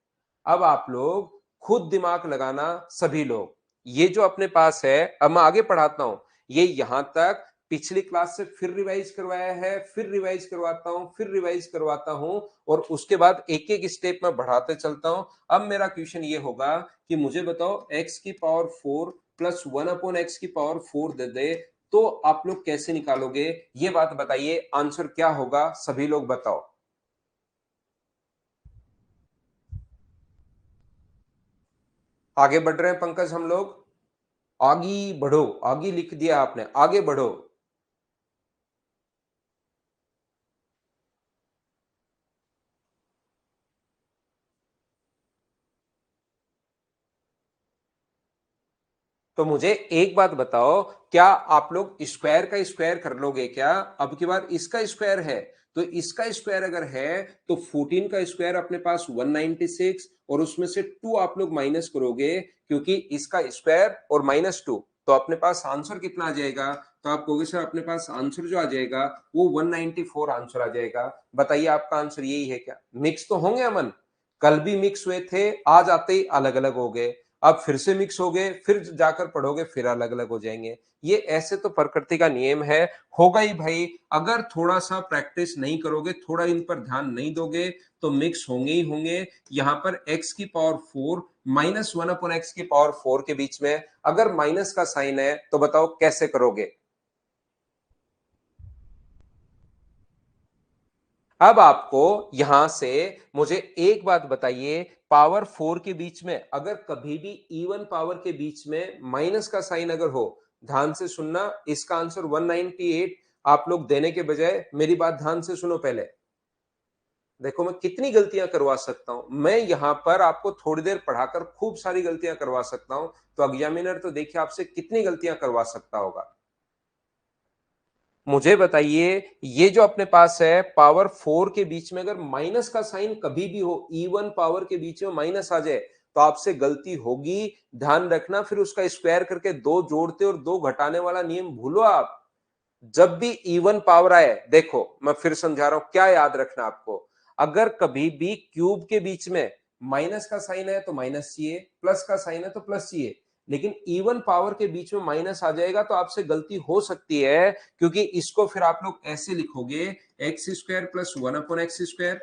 अब आप लोग खुद दिमाग लगाना सभी लोग। ये जो अपने पास है, अब मैं आगे पढ़ाता हूं, ये यहां तक पिछली क्लास से फिर रिवाइज करवाया है, फिर रिवाइज करवाता हूं, फिर रिवाइज करवाता हूं, और उसके बाद एक एक स्टेप में बढ़ाते चलता हूं। अब मेरा क्वेश्चन ये होगा कि मुझे बताओ x की पावर 4 प्लस 1/x की पावर 4 दे दे तो आप लोग कैसे निकालोगे? ये बात बताइए, आंसर क्या होगा? सभी लोग बताओ। आगे बढ़ रहे हैं पंकज हम लोग? आगे बढ़ो, आगे लिख दिया आपने, आगे बढ़ो। तो मुझे एक बात बताओ, क्या आप लोग स्क्वायर का स्क्वायर कर लोगे क्या? अब की बार इसका स्क्वायर है, तो इसका स्क्वायर अगर है तो 14 का स्क्वायर अपने पास 196, और उसमें से 2 आप लोग माइनस करोगे, क्योंकि इसका स्क्वायर और -2, तो अपने पास आंसर कितना आ जाएगा? तो आप कहोगे सर अपने पास आंसर जो आ जाएगा वो 194 आंसर आ जाएगा। बताइए आपका आंसर यही है क्या? मिक्स तो होंगे अमन? कल भी मिक्स हुए थे, आज आते ही अलग अलग हो गए। अब फिर से मिक्स हो गए, फिर जाकर पढ़ोगे फिर अलग अलग हो जाएंगे। ये ऐसे तो प्रकृति का नियम है, होगा ही भाई। अगर थोड़ा सा प्रैक्टिस नहीं करोगे, थोड़ा इन पर ध्यान नहीं दोगे, तो मिक्स होंगे ही होंगे। यहाँ पर x की पावर 4 -1/x की पावर 4 के बीच में अगर माइनस का साइन है तो बताओ कैसे करोगे? अब आपको यहां से मुझे एक बात बताइए, पावर 4 के बीच में अगर कभी भी इवन पावर के बीच में माइनस का साइन अगर हो, ध्यान से सुनना, इसका आंसर 198 आप लोग देने के बजाय मेरी बात ध्यान से सुनो पहले। देखो मैं कितनी गलतियां करवा सकता हूं, मैं यहां पर आपको थोड़ी देर पढ़ाकर खूब सारी गलतियां करवा सकता हूं, तो एग्जामिनर तो देखिए आपसे कितनी गलतियां करवा सकता होगा। मुझे बताइए, ये जो अपने पास है पावर 4 के बीच में अगर माइनस का साइन कभी भी हो, इवन पावर के बीच में माइनस आ जाए, तो आपसे गलती होगी। ध्यान रखना, फिर उसका स्क्वायर करके 2 जोड़ते और 2 घटाने वाला नियम भूलो आप। जब भी इवन पावर आए, देखो मैं फिर समझा रहा हूं, क्या याद रखना आपको, अगर कभी भी क्यूब के बीच में माइनस का साइन है तो माइनस चाहिए, प्लस का साइन है तो प्लस चाहिए, लेकिन इवन पावर के बीच में माइनस आ जाएगा तो आपसे गलती हो सकती है, क्योंकि इसको फिर आप लोग ऐसे लिखोगे एक्स स्क्वायर प्लस 1/x²,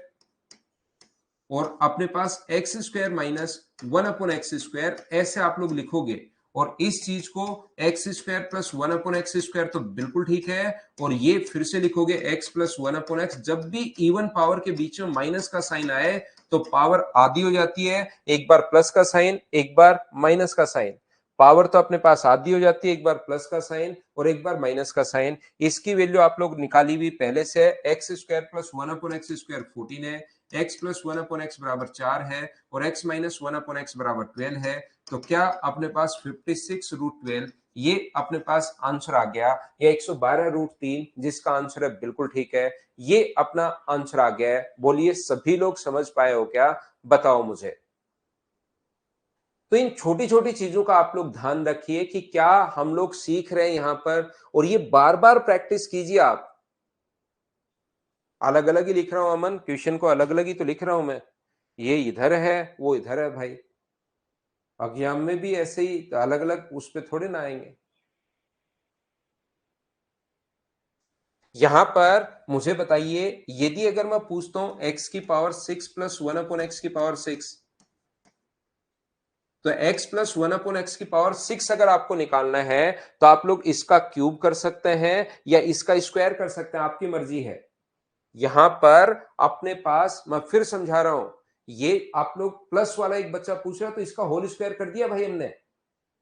और अपने पास एक्स स्क्वायर माइनस 1/x², ऐसे आप लोग लिखोगे। और इस चीज को एक्स स्क्वायर प्लस 1/x² तो बिल्कुल ठीक है, और ये फिर से लिखोगे एक्स प्लस 1/x। जब भी इवन पावर के बीच में माइनस का साइन आए तो पावर आधी हो जाती है, एक बार प्लस का साइन, एक बार माइनस का साइन। पावर तो अपने पास आधी हो जाती है, एक बार प्लस का साइन और एक बार माइनस का साइन। इसकी वैल्यू आप लोग निकाली हुई पहले से, एक्स स्क्वायर प्लस 1/x² 14 है, x प्लस 1 अपॉन एक्स बराबर 4 है और x माइनस 1 अपॉन एक्स बराबर 12 है, तो क्या अपने पास 56 रूट 12 ये अपने पास आंसर आ गया, या 112 रूट 3 जिसका आंसर है बिल्कुल ठीक है, ये अपना आंसर आ गया है। बोलिए सभी लोग समझ पाए हो क्या? बताओ मुझे। तो इन छोटी छोटी चीजों का आप लोग ध्यान रखिए कि क्या हम लोग सीख रहे हैं यहां पर, और ये बार बार प्रैक्टिस कीजिए आप। अलग अलग ही लिख रहा हूं अमन, क्वेश्चन को अलग अलग ही तो लिख रहा हूं मैं। ये इधर है वो इधर है भाई, एग्जाम में भी ऐसे ही अलग अलग उस पे थोड़े ना आएंगे। यहां पर मुझे बताइए, यदि अगर मैं पूछता हूं एक्स की पावर 6 प्लस 1 अपॉन एक्स की पावर 6, तो x प्लस 1 अपॉन एक्स की पावर 6 अगर आपको निकालना है तो आप लोग इसका क्यूब कर सकते हैं या इसका स्क्वायर कर सकते हैं, आपकी मर्जी है। यहां पर अपने पास मैं फिर समझा रहा हूं, ये आप लोग प्लस वाला एक बच्चा पूछ रहा है तो इसका होल स्क्वायर कर दिया भाई हमने,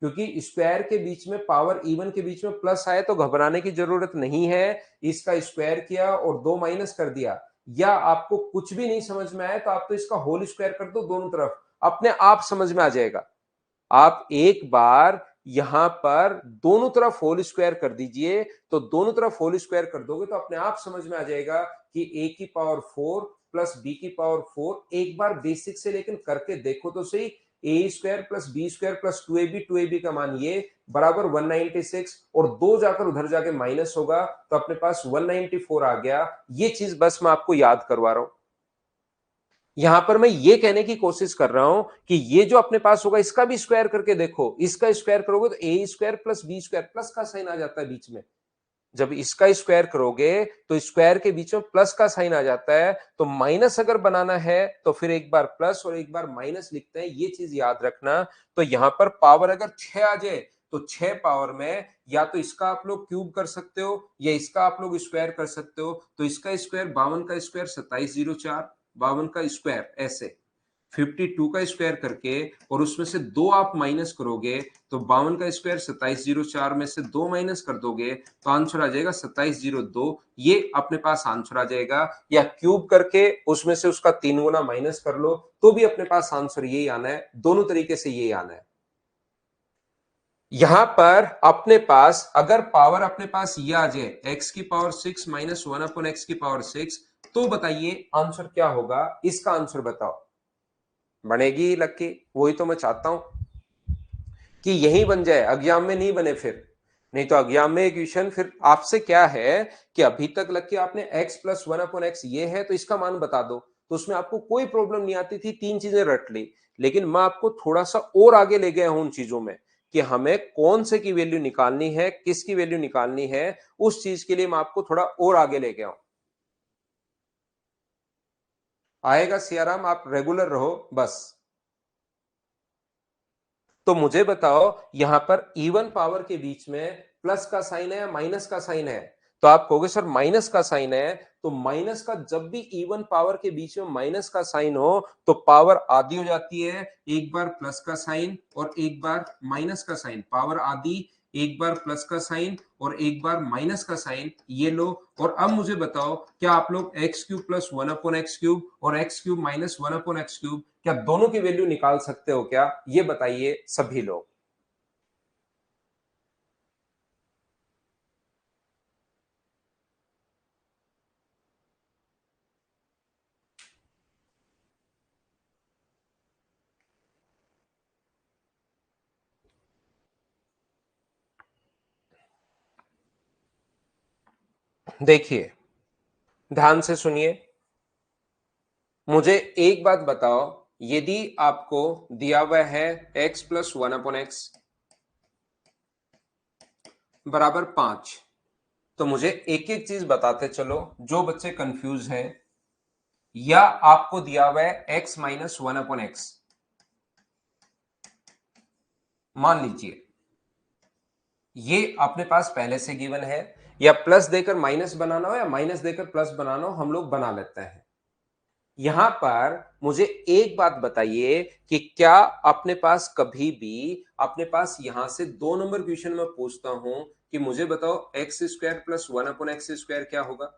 क्योंकि स्क्वायर के बीच में पावर इवन के बीच में प्लस आए तो घबराने की जरूरत नहीं है। इसका स्क्वायर किया और 2 माइनस कर दिया, या आपको कुछ भी नहीं समझ में आए तो आप तो इसका होल स्क्वायर कर दो दोनों तरफ, अपने आप समझ में आ जाएगा। आप एक बार यहां पर दोनों तरफ होल स्क्वायर कर दीजिए, तो दोनों तरफ होल स्क्वायर कर दोगे तो अपने आप समझ में आ जाएगा कि a की पावर 4 प्लस b की पावर 4। एक बार बेसिक से लेकिन करके देखो तो सही, A square plus B square plus 2ab का मान ये बराबर 196, और दो जाकर उधर जाके माइनस होगा तो अपने पास 194 आ गया। ये चीज बस मैं आपको याद करवा रहा हूं। यहां पर मैं ये कहने की कोशिश कर रहा हूं कि ये जो अपने पास होगा इसका भी स्क्वायर करके देखो, इसका स्क्वायर करोगे तो A square plus B square, plus का साइन आ जाता है बीच में। जब इसका स्क्वायर करोगे तो स्क्वायर के बीच में प्लस का साइन आ जाता है, तो माइनस अगर बनाना है तो फिर एक बार प्लस और एक बार माइनस लिखते हैं, ये चीज याद रखना। तो यहां पर पावर अगर 6 आ जाए तो 6 पावर में या तो इसका आप लोग क्यूब कर सकते हो या इसका आप लोग स्क्वायर कर सकते हो। तो इसका स्क्वायर 52 का स्क्वायर 2704, 52 का स्क्वायर ऐसे 52 का स्क्वायर करके और उसमें से दो आप माइनस करोगे तो 52 का स्क्वायर 2704 में से दो माइनस कर दोगे तो आंसर आ जाएगा 2702। ये अपने पास आंसर आ जाएगा, या क्यूब करके उसमें से उसका 3 गुना माइनस कर लो तो भी अपने पास आंसर यही आना है। दोनों तरीके से यही आना है। यहां पर अपने पास अगर पावर अपने पास ये आ जाए x की पावर 6 माइनस 1 अपॉन एक्स की पावर 6, तो बताइए आंसर क्या होगा? इसका आंसर बताओ। बनेगी लक्की, वही तो मैं चाहता हूं कि यही बन जाए, एग्जाम में नहीं बने फिर। नहीं तो एग्जाम में क्वेश्चन फिर आपसे क्या है कि अभी तक लक्की आपने x प्लस 1 अपॉन एक्स ये है तो इसका मान बता दो, तो उसमें आपको कोई प्रॉब्लम नहीं आती थी, तीन चीजें रट ली। लेकिन मैं आपको थोड़ा सा और आगे ले गया हूं उन चीजों में कि हमें कौन से की वैल्यू निकालनी है, किसकी वैल्यू निकालनी है, उस चीज के लिए मैं आपको थोड़ा और आगे ले गया हूं। आएगा सियाराम, आप रेगुलर रहो बस। तो मुझे बताओ यहां पर इवन पावर के बीच में प्लस का साइन है या माइनस का साइन है? तो आप कहोगे सर माइनस का साइन है, तो माइनस का जब भी इवन पावर के बीच में माइनस का साइन हो तो पावर आधी हो जाती है। एक बार प्लस का साइन और एक बार माइनस का साइन, पावर आधी, एक बार प्लस का साइन और एक बार माइनस का साइन, ये लो। और अब मुझे बताओ क्या आप लोग X cube plus 1 upon X cube और X cube minus 1 upon X cube क्या दोनों की वैल्यू निकाल सकते हो क्या? ये बताइए सभी लोग। देखिए ध्यान से सुनिए, मुझे एक बात बताओ, यदि आपको दिया हुआ है x प्लस 1 अपॉन एक्स बराबर 5, तो मुझे एक एक चीज बताते चलो जो बच्चे कंफ्यूज हैं। या आपको दिया हुआ है x माइनस 1 अपॉन एक्स, मान लीजिए ये अपने पास पहले से गिवन है, या प्लस देकर माइनस बनाना हो या माइनस देकर प्लस बनाना हो हम लोग बना लेते हैं। यहां पर मुझे एक बात बताइए कि क्या अपने पास कभी भी अपने पास यहां से 2 नंबर क्वेश्चन में पूछता हूं कि मुझे बताओ x square plus 1 upon X square क्या होगा?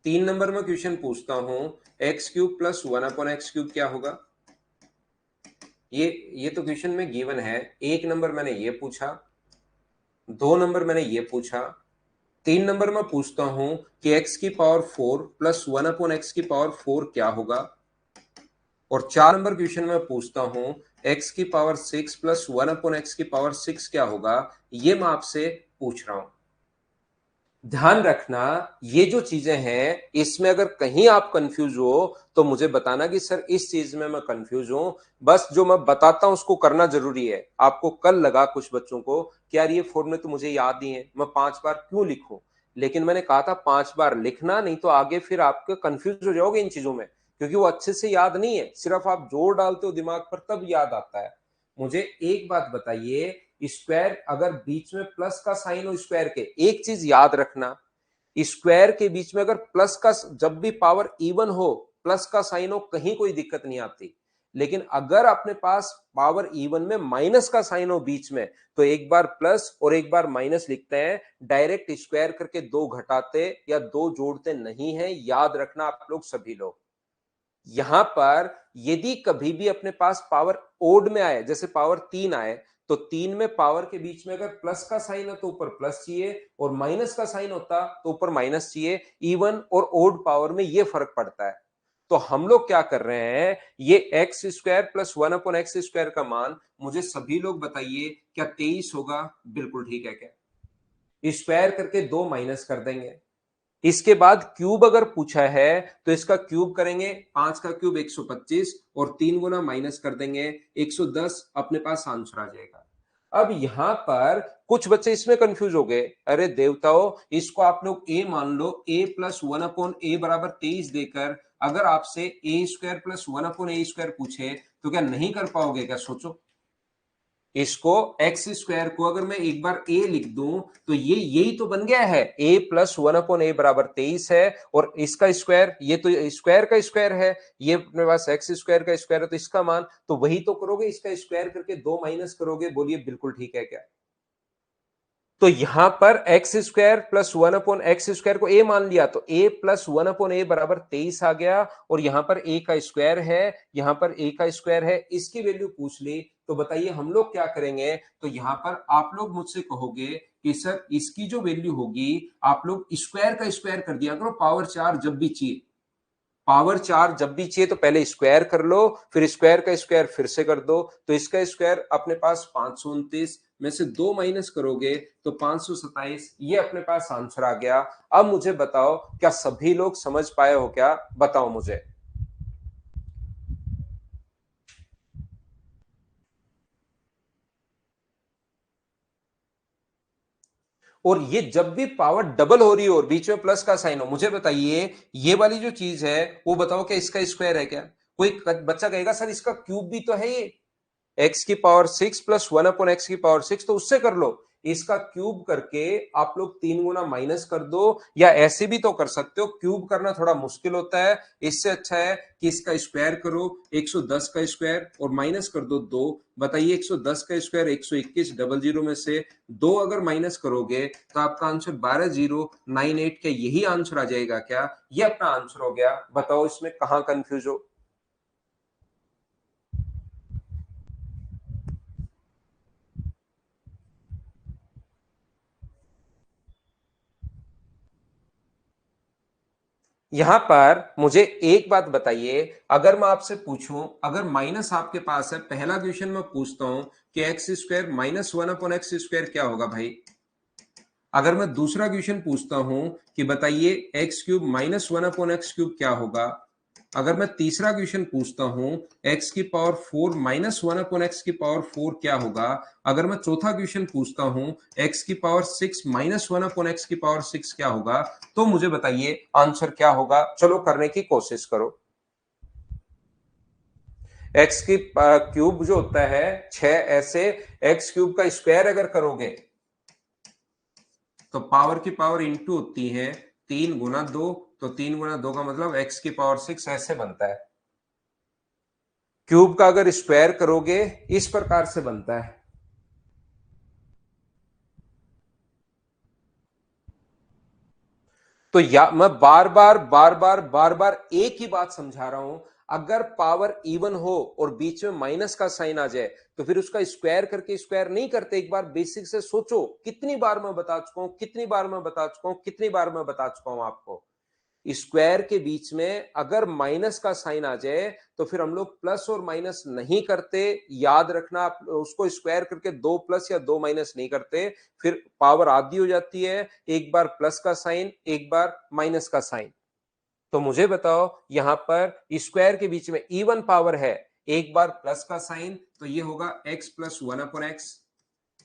3 नंबर में क्वेश्चन पूछता हूं एक्स क्यूब प्लस 1/x³ क्या होगा। ये तो क्वेश्चन में गिवन है। 1 नंबर मैंने ये पूछा, 2 नंबर मैंने ये पूछा, 3 नंबर में पूछता हूं कि x की पावर 4 प्लस 1/x⁴ क्या होगा। और 4 नंबर क्वेश्चन में पूछता हूं x की पावर 6 प्लस 1/x⁶ क्या होगा। ये मैं आपसे पूछ रहा हूं। ध्यान रखना, ये जो चीजें हैं इसमें अगर कहीं आप कंफ्यूज हो तो मुझे बताना कि सर इस चीज में मैं कंफ्यूज हूं। बस जो मैं बताता हूं उसको करना जरूरी है। आपको कल लगा कुछ बच्चों को कि यार ये फॉर्मूले तो मुझे याद नहीं है, मैं 5 बार क्यों लिखूं। लेकिन मैंने कहा था 5 बार लिखना, नहीं तो आगे फिर आपके कंफ्यूज हो जाओगे इन चीजों में, क्योंकि वो अच्छे से याद नहीं है। सिर्फ आप जोर डालते हो दिमाग पर तब याद आता है। मुझे एक बात बताइए, स्क्वायर अगर बीच में प्लस का साइन हो स्क्वायर के, एक चीज याद रखना, स्क्वायर के बीच में अगर प्लस का, जब भी पावर इवन हो प्लस का साइन हो कहीं कोई दिक्कत नहीं आती। लेकिन अगर अपने पास पावर इवन में माइनस का साइन हो बीच में, तो एक बार प्लस और एक बार माइनस लिखते हैं, डायरेक्ट स्क्वायर करके दो घटाते या दो जोड़ते नहीं है। याद रखना आप लोग सभी लोग। यहां पर यदि कभी भी अपने पास पावर ओड में आए, जैसे पावर 3 आए, तो 3 में पावर के बीच में अगर प्लस का साइन है तो ऊपर प्लस चाहिए, और माइनस का साइन होता तो ऊपर माइनस चाहिए। इवन और ओड पावर में यह फर्क पड़ता है। तो हम लोग क्या कर रहे हैं, ये x² प्लस 1/x² का मान मुझे सभी लोग बताइए क्या 23 होगा। बिल्कुल ठीक है क्या। स्क्वायर करके दो माइनस कर देंगे। इसके बाद क्यूब अगर पूछा है तो इसका क्यूब करेंगे, 5 का क्यूब 125, और 3 गुना माइनस कर देंगे 110, अपने पास आंसर आ जाएगा। अब यहां पर कुछ बच्चे इसमें कंफ्यूज हो गए, अरे देवताओं इसको आप लोग ए मान लो, a प्लस 1/a बराबर 23 देकर अगर आपसे a² प्लस 1/a² पूछे तो क्या नहीं कर पाओगे क्या। सोचो, इसको x² को अगर मैं एक बार a लिख दूं तो ये यही तो बन गया है, a प्लस 1/a बराबर 23 है, और इसका स्क्वायर, ये तो स्क्वायर का स्क्वायर है, ये अपने पास x² का स्क्वायर है, तो इसका मान तो वही तो करोगे, इसका स्क्वायर करके दो माइनस करोगे। बोलिए बिल्कुल ठीक है क्या। तो यहां पर x² प्लस 1/x² को a मान लिया, तो a प्लस 1/a बराबर 23 आ गया, और यहां पर a का स्क्वायर है, यहां पर a का स्क्वायर है, इसकी वैल्यू पूछ ली। तो बताइए हम लोग क्या करेंगे। तो यहां पर आप लोग मुझसे कहोगे कि सर इसकी जो वैल्यू होगी, आप लोग स्क्वायर का स्क्वायर कर दिया करो, पावर 4 जब भी चाहिए, पावर 4 जब भी चाहिए तो पहले स्क्वायर कर लो, फिर स्क्वायर का स्क्वायर फिर से कर दो। तो इसका स्क्वायर अपने पास 529 में से दो माइनस करोगे तो 527, ये अपने पास आंसर आ गया। अब मुझे बताओ क्या सभी लोग समझ पाए हो क्या, बताओ मुझे। और ये जब भी पावर डबल हो रही हो और बीच में प्लस का साइन हो, मुझे बताइए ये वाली जो चीज है वो बताओ क्या इसका स्क्वायर है क्या। कोई बच्चा कहेगा सर इसका क्यूब भी तो है ये, x⁴ प्लस 1/x⁴ तो उससे कर लो। इसका क्यूब करके आप लोग 3 गुना माइनस कर दो, या ऐसे भी तो कर सकते हो, क्यूब करना थोड़ा मुश्किल होता है। इससे अच्छा है कि इसका स्क्वायर करो, 110 का स्क्वायर और माइनस कर दो 2। बताइए 110 का स्क्वायर 121, डबल जीरो में से दो अगर माइनस करोगे तो आपका आंसर 12098, क्या यही आंसर आ जाएगा क्या। ये अपना आंसर हो गया। बताओ इसमें कहां कंफ्यूज हो। यहां पर मुझे एक बात बताइए, अगर मैं आपसे पूछूं, अगर माइनस आपके पास है, पहला क्वेश्चन मैं पूछता हूं कि x² माइनस 1/x² क्या होगा भाई। अगर मैं दूसरा क्वेश्चन पूछता हूं कि बताइए x³ माइनस 1/x³ क्या होगा। अगर मैं तीसरा क्वेश्चन पूछता हूं x⁴ माइनस 1/x⁴ क्या होगा। अगर मैं चौथा क्वेश्चन पूछता हूं x�6 माइनस 1/x⁶ क्या होगा, तो मुझे बताइए आंसर क्या होगा। चलो करने की कोशिश करो। एक्स की क्यूब जो होता है 6, ऐसे x³ का स्क्वायर अगर करोगे तो पावर की पावर इंटू होती है 3 गुना 2, तो 3 गुना 2 का मतलब x⁶ ऐसे बनता है। क्यूब का अगर स्क्वायर करोगे इस प्रकार से बनता है। तो या मैं बार बार एक ही बात समझा रहा हूं, अगर पावर इवन हो और बीच में माइनस का साइन आ जाए तो फिर उसका स्क्वायर करके स्क्वायर नहीं करते। एक बार बेसिक से सोचो, कितनी बार मैं बता चुका हूं, कितनी बार मैं बता चुका हूं, कितनी बार मैं बता चुका हूं आपको। स्क्वायर के बीच में अगर माइनस का साइन आ जाए तो फिर हम लोग प्लस और माइनस नहीं करते। याद रखना, आप उसको स्क्वायर करके दो प्लस या दो माइनस नहीं करते, फिर पावर आधी हो जाती है। एक बार प्लस का साइन, एक बार माइनस का साइन। तो मुझे बताओ, यहां पर स्क्वायर के बीच में इवन पावर है, एक बार प्लस का साइन तो ये होगा x plus one upon X,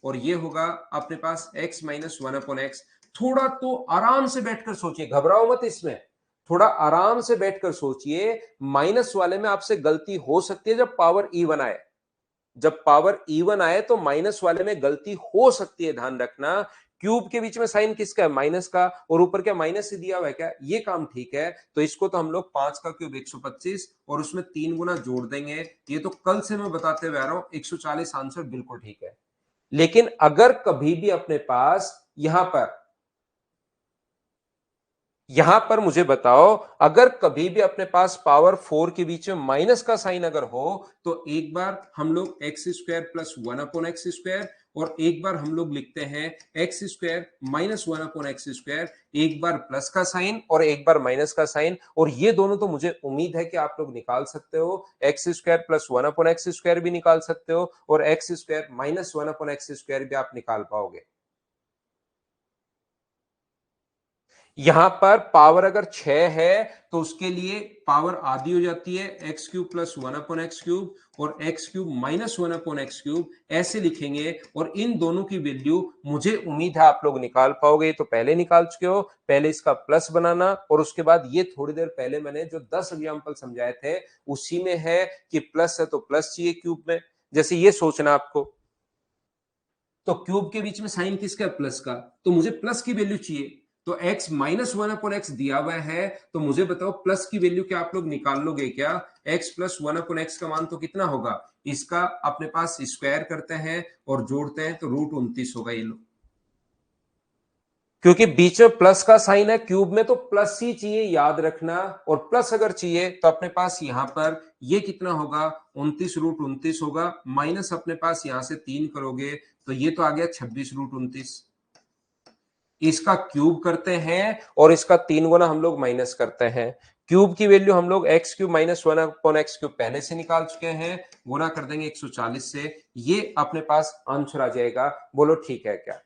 और ये होगा अपने पास x minus one upon x. थोड़ा तो आराम से बैठकर सोचिए, घबराओ मत इसमें, थोड़ा आराम से बैठकर सोचिए। माइनस वाले में आपसे गलती हो सकती है जब पावर इवन आए, जब पावर इवन आए तो माइनस वाले में गलती हो सकती है, ध्यान रखना। क्यूब के बीच में साइन किसका है? माइनस का, और ऊपर क्या माइनस ही दिया हुआ है क्या? ये काम ठीक है। तो इसको तो हम लोग 5 का क्यूब 125 और उसमें 3 गुना जोड़ देंगे। ये तो कल से मैं बताते हुए आ रहा हूं, 140 आंसर बिल्कुल ठीक है। लेकिन अगर कभी भी अपने पास यहां पर मुझे बताओ, अगर कभी भी अपने पास पावर 4 के बीच में माइनस का साइन अगर हो तो एक बार हम लोग x square plus one upon X square, और एक बार हम लोग लिखते हैं x square minus one upon X square. एक बार प्लस का साइन और एक बार माइनस का साइन, और ये दोनों तो मुझे उम्मीद है कि आप लोग निकाल सकते हो। X square plus one upon X square भी निकाल सकते हो, और x square minus one upon X square भी आप निकाल पाओगे। यहां पर पावर अगर 6 है तो उसके लिए पावर आधी हो जाती है, X cube plus one upon X cube, और X cube minus one upon X cube ऐसे लिखेंगे। और इन दोनों की वैल्यू मुझे उम्मीद है आप लोग निकाल पाओगे। तो पहले निकाल चुके हो, पहले इसका प्लस बनाना, और उसके बाद ये थोड़ी देर पहले मैंने जो 10 एग्जाम्पल समझाए थे उसी में है कि प्लस है तो प्लस चाहिए क्यूब में। जैसे ये सोचना आपको, तो क्यूब के बीच में साइन किसका? प्लस का, तो मुझे प्लस की वैल्यू चाहिए। तो x minus one upon x दिया हुआ है, तो मुझे बताओ प्लस की वैल्यू क्या आप लोग निकाल लोगे क्या? x plus one upon x का मान तो कितना होगा? इसका अपने पास स्क्वायर करते हैं और जोड़ते हैं तो रूट 29 होगा। ये लो, क्योंकि बीच में प्लस का साइन है, क्यूब में तो प्लस ही चाहिए, याद रखना। और प्लस अगर चाहिए तो अपने पास यहां पर ये कितना होगा? 29 रूट 29 होगा, माइनस अपने पास यहां से 3 करोगे तो ये तो आ गया 26 रूट 29। इसका क्यूब करते हैं और इसका 3 गुना हम लोग माइनस करते हैं। क्यूब की वैल्यू हम लोग X cube minus one upon X cube पहले से निकाल चुके हैं, गुना कर देंगे 140 से, ये अपने पास आंसर आ जाएगा। बोलो ठीक है क्या?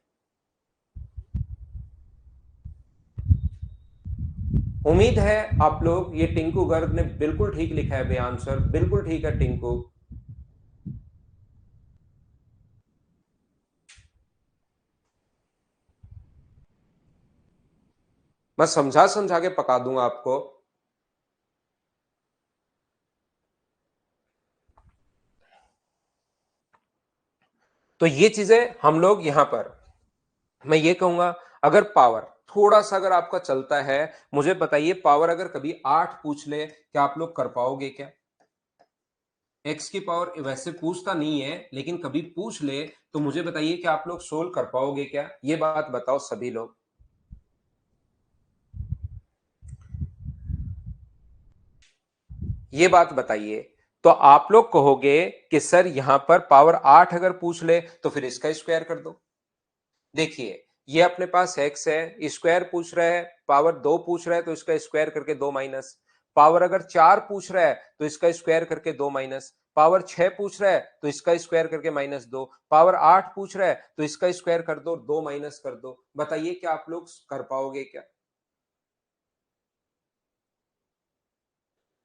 उम्मीद है आप लोग, ये टिंकू गर्ग ने बिल्कुल ठीक लिखा है, आंसर बिल्कुल ठीक है टिंकू। मैं समझा समझा के पका दूंगा आपको। तो ये चीजें हम लोग यहां पर, मैं ये कहूंगा, अगर पावर थोड़ा सा अगर आपका चलता है, मुझे बताइए पावर अगर कभी 8 पूछ ले, क्या आप लोग कर पाओगे क्या? एक्स की पावर वैसे पूछता नहीं है, लेकिन कभी पूछ ले तो मुझे बताइए कि आप लोग सोल्व कर पाओगे क्या? ये बात बताओ सभी लोग। ये बात बताइए। तो आप लोग कहोगे कि सर यहां पर पावर 8 अगर पूछ ले तो फिर इसका स्क्वायर कर दो। देखिए, ये अपने पास x है, स्क्वायर पूछ रहा है, पावर 2 पूछ रहा है तो इसका स्क्वायर करके 2 माइनस, पावर अगर 4 पूछ रहा है तो इसका स्क्वायर करके 2 माइनस, पावर 6 पूछ रहा है तो इसका स्क्वायर करके -2, पावर 8 पूछ रहा है तो इसका स्क्वायर कर दो, 2 माइनस कर दो। बताइए क्या आप लोग कर पाओगे क्या?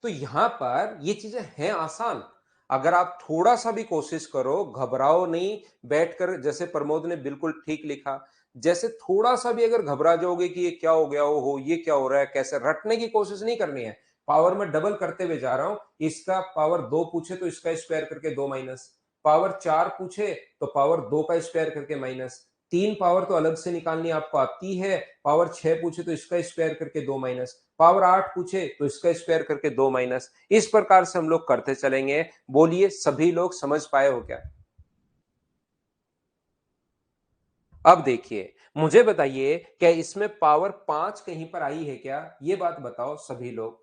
तो यहां पर ये चीजें हैं आसान। अगर आप थोड़ा सा भी कोशिश करो, घबराओ नहीं, बैठकर, जैसे प्रमोद ने बिल्कुल ठीक लिखा, जैसे थोड़ा सा भी अगर घबरा जाओगे कि ये क्या हो गया, हो ये क्या हो रहा है, कैसे, रटने की कोशिश नहीं करनी है। पावर में डबल करते हुए जा रहा हूं। इसका पावर 2 पूछे तो इसका स्क्वायर करके 2 माइनस, पावर 4 पूछे तो पावर 2 का स्क्वायर करके माइनस, 3 पावर तो अलग से निकालनी आपको आती है, पावर 6 पूछे तो इसका स्क्वायर करके 2 माइनस, पावर 8 पूछे तो इसका स्क्वायर करके 2 माइनस। इस प्रकार से हम लोग करते चलेंगे। बोलिए सभी लोग समझ पाए हो क्या? अब देखिए, मुझे बताइए क्या इसमें पावर 5 कहीं पर आई है क्या? ये बात बताओ सभी लोग।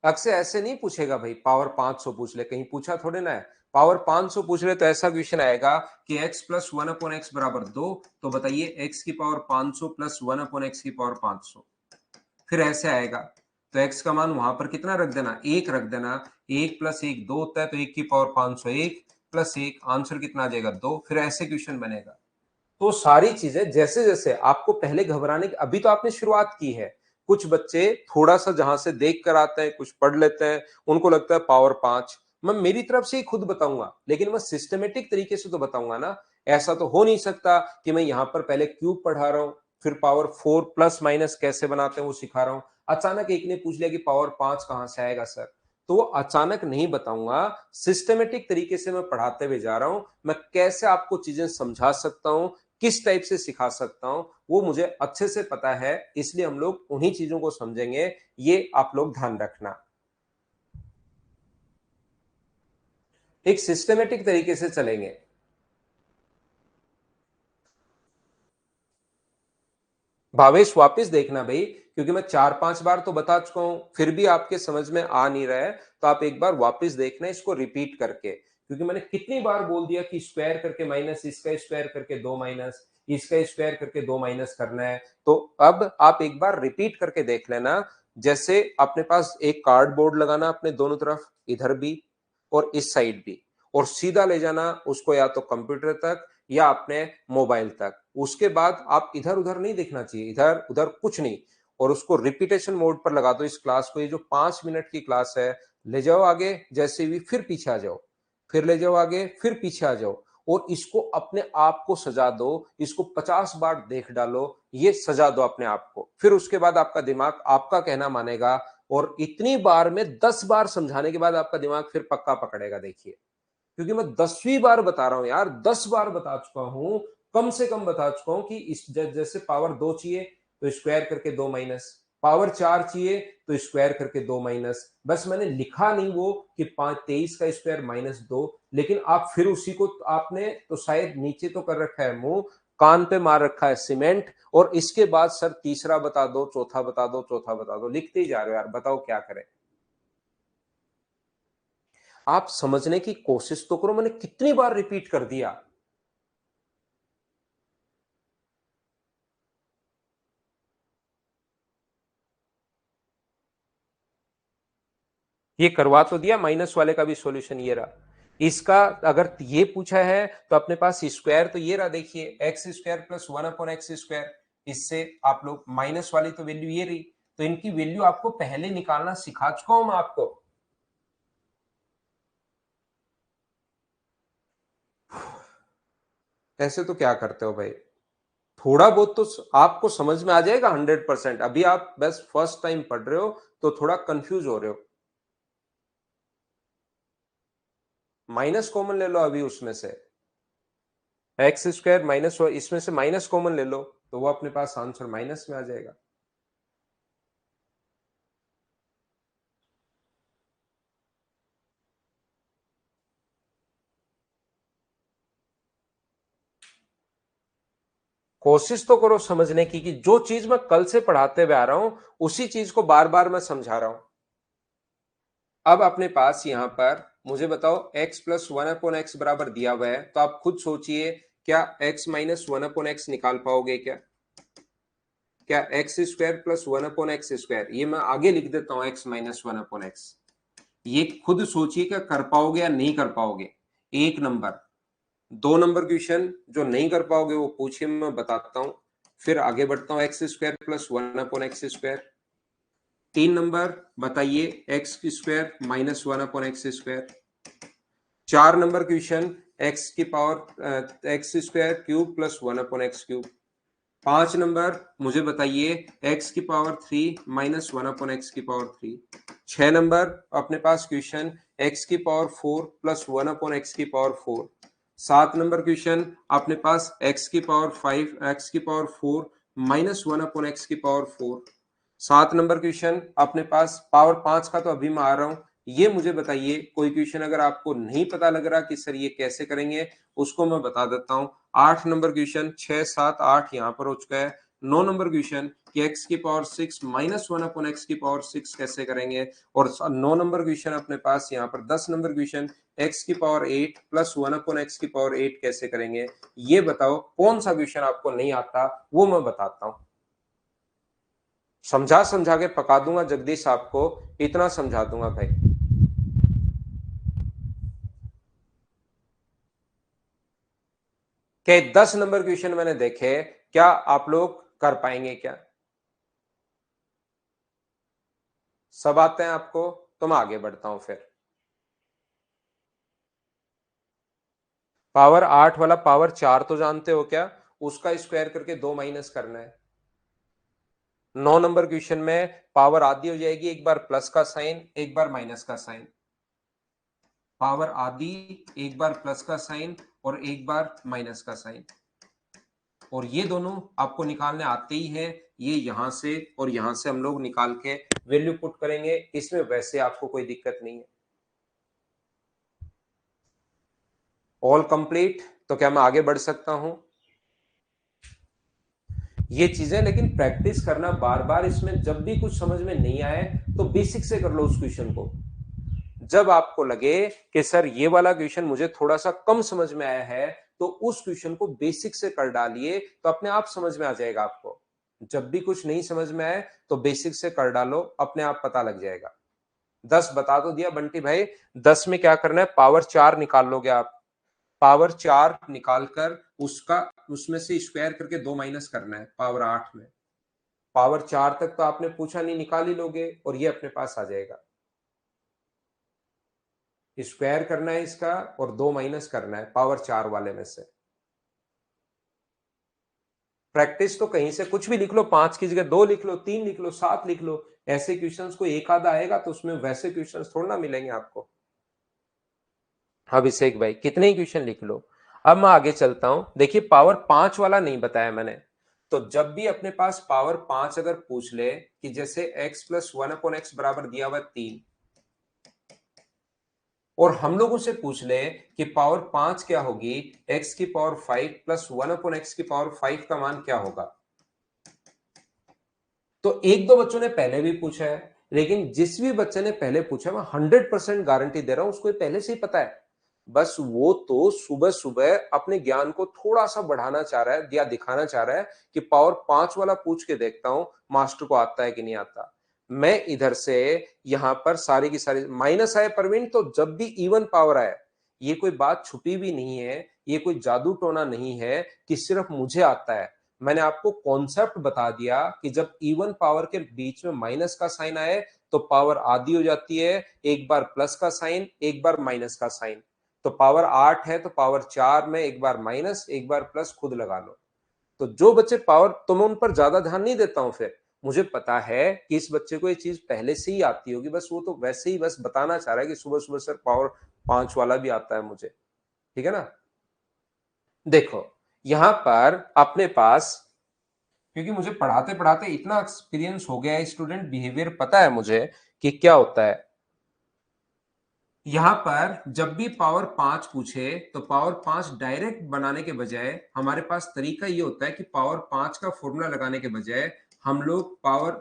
अक्सर ऐसे नहीं पूछेगा भाई पावर 500 पूछ ले, कहीं पूछा थोड़े ना है। पावर 500 पूछ ले तो ऐसा क्वेश्चन आएगा कि x प्लस 1 अपॉन एक्स बराबर 2, तो बताइए x की पावर 500 प्लस 1 अपॉन एक्स की पावर 500, फिर ऐसे आएगा। तो x का मान वहां पर कितना रख देना, 1 रख देना। 1 प्लस 1 2 होता है, तो 1 की पावर 501 प्लस 1, आंसर कितना आ जाएगा 2, फिर ऐसे क्वेश्चन बनेगा। तो सारी चीजें जैसे जैसे आपको पहले घबराने की, अभी तो आपने शुरुआत की है। कुछ बच्चे थोड़ा सा जहां से देख कर आते हैं, कुछ पढ़ लेते हैं, उनको लगता है पावर 5। मैं मेरी तरफ से ही खुद बताऊंगा, लेकिन मैं सिस्टमेटिक तरीके से तो बताऊंगा ना। ऐसा तो हो नहीं सकता कि मैं यहां पर पहले क्यूब पढ़ा रहा हूं, फिर पावर 4 प्लस माइनस कैसे बनाते हैं वो सिखा रहा हूं। अचानक एक ने पूछ लिया कि पावर 5 कहां से आएगा सर, तो वो अचानक नहीं बताऊंगा। सिस्टमेटिक तरीके से मैं पढ़ाते हुए जा रहा हूं। मैं कैसे आपको चीजें समझा सकता हूं, किस टाइप से सिखा सकता हूं, वो मुझे अच्छे से पता है, इसलिए हम लोग उन्हीं चीजों को समझेंगे। ये आप लोग ध्यान रखना, एक सिस्टमेटिक तरीके से चलेंगे। भावेश वापस देखना भाई, क्योंकि मैं 4-5 बार तो बता चुका हूं, फिर भी आपके समझ में आ नहीं रहा है, तो आप एक बार वापस देखना इसको रिपीट करके, क्योंकि मैंने कितनी बार बोल दिया कि स्क्वायर करके माइनस, इसका स्क्वायर करके 2 माइनस, इसका स्क्वायर करके 2 माइनस करना है। तो अब आप एक बार रिपीट करके देख लेना। जैसे अपने पास एक कार्डबोर्ड लगाना अपने दोनों तरफ, इधर भी और इस साइड भी, और सीधा ले जाना उसको या तो कंप्यूटर तक या अपने मोबाइल तक। उसके बाद आप इधर उधर नहीं देखना चाहिए, इधर उधर कुछ नहीं, और उसको रिपीटेशन मोड पर लगा दो इस क्लास को। ये जो 5 मिनट की क्लास है, ले जाओ आगे, जैसे भी फिर पीछे आ जाओ, फिर ले जाओ आगे, फिर पीछे आ जाओ, और इसको अपने आप को सजा दो। इसको 50 बार देख डालो, ये सजा दो अपने आप को, फिर उसके बाद आपका दिमाग आपका कहना मानेगा। और इतनी बार में 10 बार समझाने के बाद आपका दिमाग फिर पक्का पकड़ेगा। देखिए, क्योंकि मैं 10वीं बार बता रहा हूं यार, 10 बार बता चुका हूं, कम से कम बता चुका हूं कि इस जैसे पावर 2 चाहिए तो स्क्वायर करके 2 माइनस, पावर 4 चाहिए तो स्क्वायर करके 2 माइनस। बस मैंने लिखा नहीं वो कि 23 का स्क्वायर -2, लेकिन आप फिर उसी को आपने तो शायद नीचे तो कर रखा है, मुंह कान पे मार रखा है सीमेंट, और इसके बाद सर तीसरा बता दो, चौथा बता दो, चौथा बता दो, लिखते ही जा रहे हो यार, बताओ क्या करें। आप समझने की कोशिश तो करो, मैंने कितनी बार रिपीट कर दिया। ये करवा तो दिया, माइनस वाले का भी सॉल्यूशन ये रहा। इसका अगर ये पूछा है तो अपने पास स्क्वायर तो ये रहा, देखिए एक्स स्क्वायर प्लस 1/x²। इससे आप लोग माइनस वाली तो वैल्यू ये रही, तो इनकी वैल्यू आपको पहले निकालना सिखा चुका हूं मैं आपको। ऐसे तो क्या करते हो भाई, थोड़ा बहुत तो आपको समझ में आ जाएगा 100%। अभी आप बस फर्स्ट टाइम पढ़ रहे हो तो थोड़ा कंफ्यूज हो रहे हो। माइनस कॉमन ले लो अभी उसमें से, एक्स स्क्वायर माइनस, इसमें से माइनस कॉमन ले लो, तो वो अपने पास आंसर माइनस में आ जाएगा। कोशिश तो करो समझने की, कि जो चीज मैं कल से पढ़ाते हुए आ रहा हूं उसी चीज को बार बार मैं समझा रहा हूं। अब अपने पास यहां पर मुझे बताओ x प्लस 1/x बराबर दिया हुआ है, तो आप खुद सोचिए, क्या x माइनस 1/x निकाल पाओगे क्या? क्या एक्स स्क्वायर प्लस 1/x², ये मैं आगे लिख देता हूं x माइनस 1/x, ये खुद सोचिए क्या कर पाओगे या नहीं कर पाओगे। एक नंबर, 2 नंबर क्वेश्चन जो नहीं कर पाओगे वो पूछिए, मैं बताता हूं। फिर आगे बढ़ता हूं, X square plus 1/x²। 3 number बताइए, X square minus 1/x²। 4 number question, X की power X square cube plus 1/x³। 5 number मुझे बताइए, एक्स की पावर 3 माइनस 1/x³। 6 नंबर अपने पास क्वेश्चन, एक्स की power 4 plus 1/x4। 7 number question अपने पास, x की power 5 x की power 4 minus 1/x4। 7 number question अपने पास, पावर 5 का तो अभी मैं आ रहा हूं, ये मुझे बताइए, कोई क्वेश्चन अगर आपको नहीं पता लग रहा कि सर ये कैसे करेंगे, उसको मैं बता देता हूँ। 8 नंबर क्वेश्चन, 6, 7, 8 यहाँ पर हो चुका है। 9 नंबर क्वेश्चन कि x की पावर 6 माइनस 1 अपॉन x की पावर 6 कैसे करेंगे, और 9 नंबर क्वेश्चन अपने पास यहाँ पर 10 नंबर क्वेश्चन x की पावर 8 प्लस 1 अपॉन x की पावर 8 कैसे करेंगे। ये बताओ कौन सा क्वेश्चन आपको नहीं आता, वो मैं बताता हूँ। समझा समझा के पका दूंगा जगदीश आपको, इतना समझा दूंगा भाई। कि 10 नंबर क्वेश्चन मैंने देखे, क्या आप लोग कर पाएंगे क्या? सब आते हैं आपको? तो मैं आगे बढ़ता हूं फिर। पावर 8 वाला पावर 4 तो जानते हो क्या? उसका स्क्वायर करके 2 माइनस करना है। 9 नंबर क्वेश्चन में पावर आधी हो जाएगी, एक बार प्लस का साइन, एक बार माइनस का साइन। पावर आधी, एक बार प्लस का साइन और एक बार माइनस का साइन। और ये दोनों आपको निकालने आते ही हैं। ये यहां से और यहां से हम लोग निकाल के वैल्यू पुट करेंगे, इसमें वैसे आपको कोई दिक्कत नहीं है। All complete. तो क्या मैं आगे बढ़ सकता हूं? ये चीजें लेकिन प्रैक्टिस करना बार बार, इसमें जब भी कुछ समझ में नहीं आए तो बेसिक से कर लो उस क्वेश्चन को। जब आपको लगे कि सर ये वाला क्वेश्चन मुझे थोड़ा सा कम समझ में आया है, तो उस क्वेश्चन को बेसिक से कर डालिए, तो अपने आप समझ में आ जाएगा आपको। जब भी कुछ नहीं समझ में आए तो बेसिक से कर डालो, अपने आप पता लग जाएगा। 10 बता तो दिया बंटी भाई। 10 में क्या करना है, पावर 4 निकाल लोगे आप। पावर 4 निकालकर उसका उसमें से स्क्वायर करके 2 माइनस करना है पावर 8 में। पावर 4 तक तो आपने पूछा नहीं, निकाल ही लोगे और ये अपने पास आ जाएगा। स्क्वायर करना है इसका और 2 माइनस करना है पावर 4 वाले में से। प्रैक्टिस तो कहीं से कुछ भी लिख लो, 5 की जगह 2 लिख लो, 3 लिख लो, 7 लिख लो। ऐसे क्वेश्चंस को एक आधा आएगा तो उसमें वैसे क्वेश्चंस थोड़ा ना मिलेंगे आपको। अभिषेक भाई कितने ही क्वेश्चन लिख लो। अब मैं आगे चलता हूं। देखिए पावर 5 वाला नहीं बताया मैंने। तो जब भी अपने पास पावर 5 अगर पूछ ले कि जैसे x प्लस 1 अपॉन एक्स बराबर दिया हुआ 3, और हम लोगों से पूछ ले कि पावर 5 क्या होगी, x की पावर 5 प्लस 1 अपॉन एक्स की पावर 5 का मान क्या होगा। तो एक दो बच्चों ने पहले भी पूछा है, लेकिन जिस भी बच्चे ने पहले पूछा मैं 100% गारंटी दे रहा हूं उसको पहले से ही पता है। बस वो तो सुबह सुबह अपने ज्ञान को थोड़ा सा बढ़ाना चाह रहा है या दिखाना चाह रहा है कि पावर 5 वाला पूछ के देखता हूं मास्टर को आता है कि नहीं आता। मैं इधर से यहां पर सारी की सारी माइनस आए प्रवीण, तो जब भी इवन पावर आए, ये कोई बात छुपी भी नहीं है, ये कोई जादू टोना नहीं है कि सिर्फ मुझे आता है। मैंने आपको कॉन्सेप्ट बता दिया कि जब इवन पावर के बीच में माइनस का साइन आए तो पावर आधी हो जाती है, एक बार प्लस का साइन, एक बार माइनस का साइन। तो पावर 8 है तो पावर 4 में एक बार माइनस, एक बार प्लस खुद लगा लो। तो जो बच्चे पावर, तो मैं उन पर ज्यादा ध्यान नहीं देता हूं। फिर मुझे पता है कि इस बच्चे को ये चीज पहले से ही आती होगी, बस वो तो वैसे ही बस बताना चाह रहा है कि सुबह सुबह सर पावर 5 वाला भी आता है मुझे। ठीक है ना। देखो यहां पर अपने पास, क्योंकि मुझे पढ़ाते पढ़ाते इतना एक्सपीरियंस हो गया है, स्टूडेंट बिहेवियर पता है मुझे कि क्या होता है। यहां पर जब भी पावर 5 पूछे तो पावर 5 डायरेक्ट बनाने के बजाय हमारे पास तरीका ये होता है कि पावर 5 का फॉर्मूला लगाने के बजाय हम लोग पावर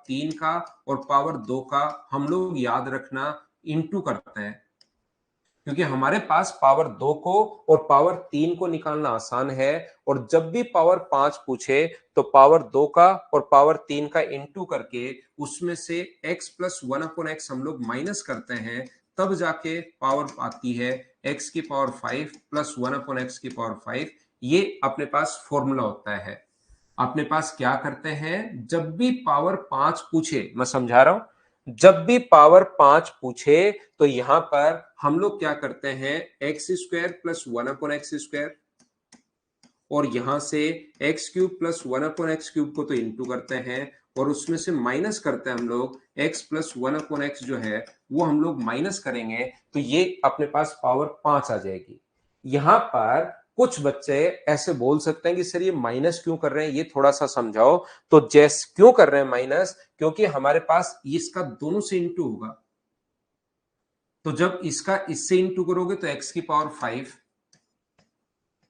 3 का और पावर 2 का हम लोग याद रखना इंटू करते हैं, क्योंकि हमारे पास पावर 2 को और पावर 3 को निकालना आसान है। और जब भी पावर 5 पूछे तो पावर 2 का और पावर 3 का इंटू करके उसमें से x प्लस 1 अपॉन एक्स हम लोग माइनस करते हैं, तब जाके पावर आती है x की पावर 5 प्लस 1 अपॉन एक्स की पावर 5। ये अपने पास फॉर्मूला होता है। अपने पास क्या करते हैं, जब भी पावर 5 पूछे, मैं समझा रहा हूं, जब भी पावर 5 पूछे तो यहां पर हम लोग क्या करते हैं, x square plus 1 upon X square, और यहां से x cube plus 1 upon X cube को तो इंटू करते हैं, और उसमें से माइनस करते हैं हम लोग एक्स प्लस 1 अपॉन एक्स जो है वो हम लोग माइनस करेंगे, तो ये अपने पास पावर 5 आ जाएगी। यहां पर कुछ बच्चे ऐसे बोल सकते हैं कि सर ये माइनस क्यों कर रहे हैं, ये थोड़ा सा समझाओ। तो जैसे क्यों कर रहे हैं माइनस, क्योंकि हमारे पास इसका दोनों से इंटू होगा। तो जब इसका इससे इंटू करोगे तो x की पावर 5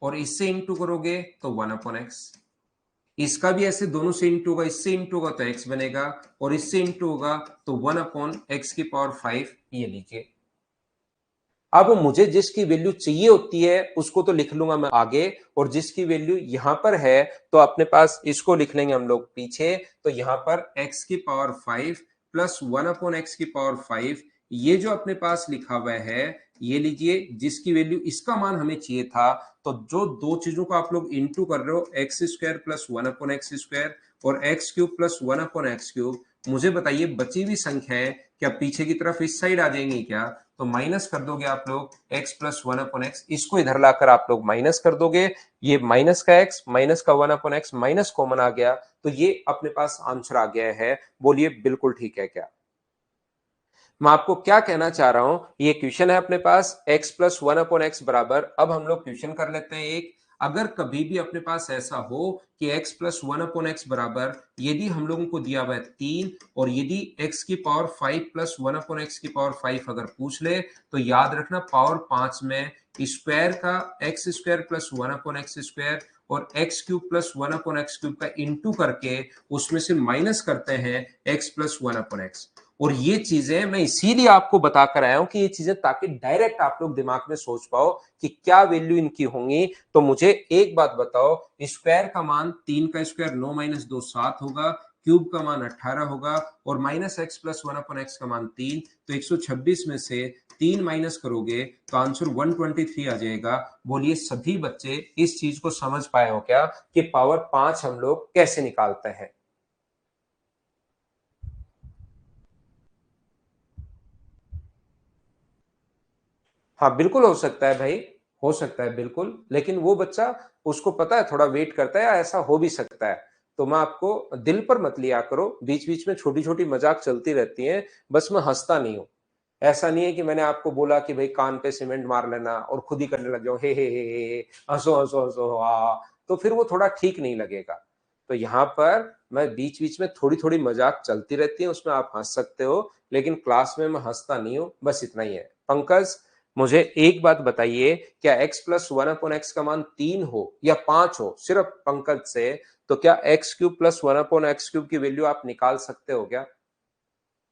और इससे इंटू करोगे तो 1 अपॉन एक्स। इसका भी ऐसे दोनों से इंटू होगा, इससे इंटू होगा तो x बनेगा और इससे इंटू होगा तो 1 अपॉन एक्स की पावर 5। ये लीजिए। अब मुझे जिसकी वैल्यू चाहिए होती है उसको तो लिख लूंगा मैं आगे, और जिसकी वैल्यू यहां पर है तो अपने पास इसको लिख लेंगे हम लोग पीछे। तो यहां पर x की पावर 5 प्लस 1 अपॉन एक्स की पावर 5, ये जो अपने पास लिखा हुआ है ये लीजिए, जिसकी वैल्यू इसका मान हमें चाहिए था। तो जो दो चीजों को आप लोग इंटू कर रहे हो, X square plus 1 upon X square और X cube plus 1 upon X cube, मुझे बताइए बची हुई संख्याएं क्या पीछे की तरफ इस साइड आ जाएंगी क्या? तो माइनस कर दोगे आप लोग x प्लस 1 अपॉन एक्स, इसको इधर लाकर आप लोग माइनस कर दोगे। ये माइनस का x माइनस का 1 अपॉन एक्स माइनस कॉमन आ गया, तो ये अपने पास आंसर आ गया है। बोलिए बिल्कुल ठीक है क्या? मैं आपको क्या कहना चाह रहा हूं, ये क्वेश्चन है अपने पास x प्लस 1 अपॉन एक्स बराबर। अब हम लोग क्वेश्चन कर लेते हैं एक। अगर कभी भी अपने पास ऐसा हो कि x प्लस 1 अपॉन एक्स बराबर, यदि हम लोगों को दिया हुआ है 3 और यदि x की पावर 5 प्लस 1 अपॉन एक्स की पावर 5 अगर पूछ ले, तो याद रखना पावर 5 में स्क्वायर का X square plus 1 upon X square और X cube plus 1 upon X cube का इंटू करके उसमें से माइनस करते हैं x प्लस 1 अपॉन एक्स। और ये चीजें मैं इसीलिए आपको बताकर आया हूं कि ये चीजें ताकि डायरेक्ट आप लोग दिमाग में सोच पाओ कि क्या वैल्यू इनकी होंगी। तो मुझे एक बात बताओ, स्क्वायर का मान 3 का स्क्वायर 9 माइनस 2 7 होगा, क्यूब का मान 18 होगा और minus x plus 1 upon x का मान 3। तो 126 में से 3 माइनस करोगे तो आंसर 123 आ जाएगा। बोलिए सभी बच्चे इस चीज को समझ पाए हो क्या कि पावर 5 हम लोग कैसे निकालते हैं? हाँ बिल्कुल हो सकता है भाई, हो सकता है बिल्कुल, लेकिन वो बच्चा उसको पता है थोड़ा वेट करता है या ऐसा हो भी सकता है। तो मैं आपको दिल पर मत लिया करो, बीच बीच में छोटी छोटी मजाक चलती रहती है, बस मैं हंसता नहीं हूँ। ऐसा नहीं है कि मैंने आपको बोला कि भाई कान पे सीमेंट मार लेना और खुद ही करने लग जाओ हे हंसो हंसो हंसो हाँ, तो फिर वो थोड़ा ठीक नहीं लगेगा। तो यहाँ पर मैं बीच बीच में थोड़ी थोड़ी मजाक चलती रहती है, उसमें आप हंस सकते हो, लेकिन क्लास में मैं हंसता नहीं हूँ, बस इतना ही है। पंकज, मुझे एक बात बताइए, क्या x प्लस 1 अपॉन एक्स का मान 3 हो या 5 हो, सिर्फ पंकज से, तो क्या x cube plus 1 upon X cube की वैल्यू आप निकाल सकते हो क्या?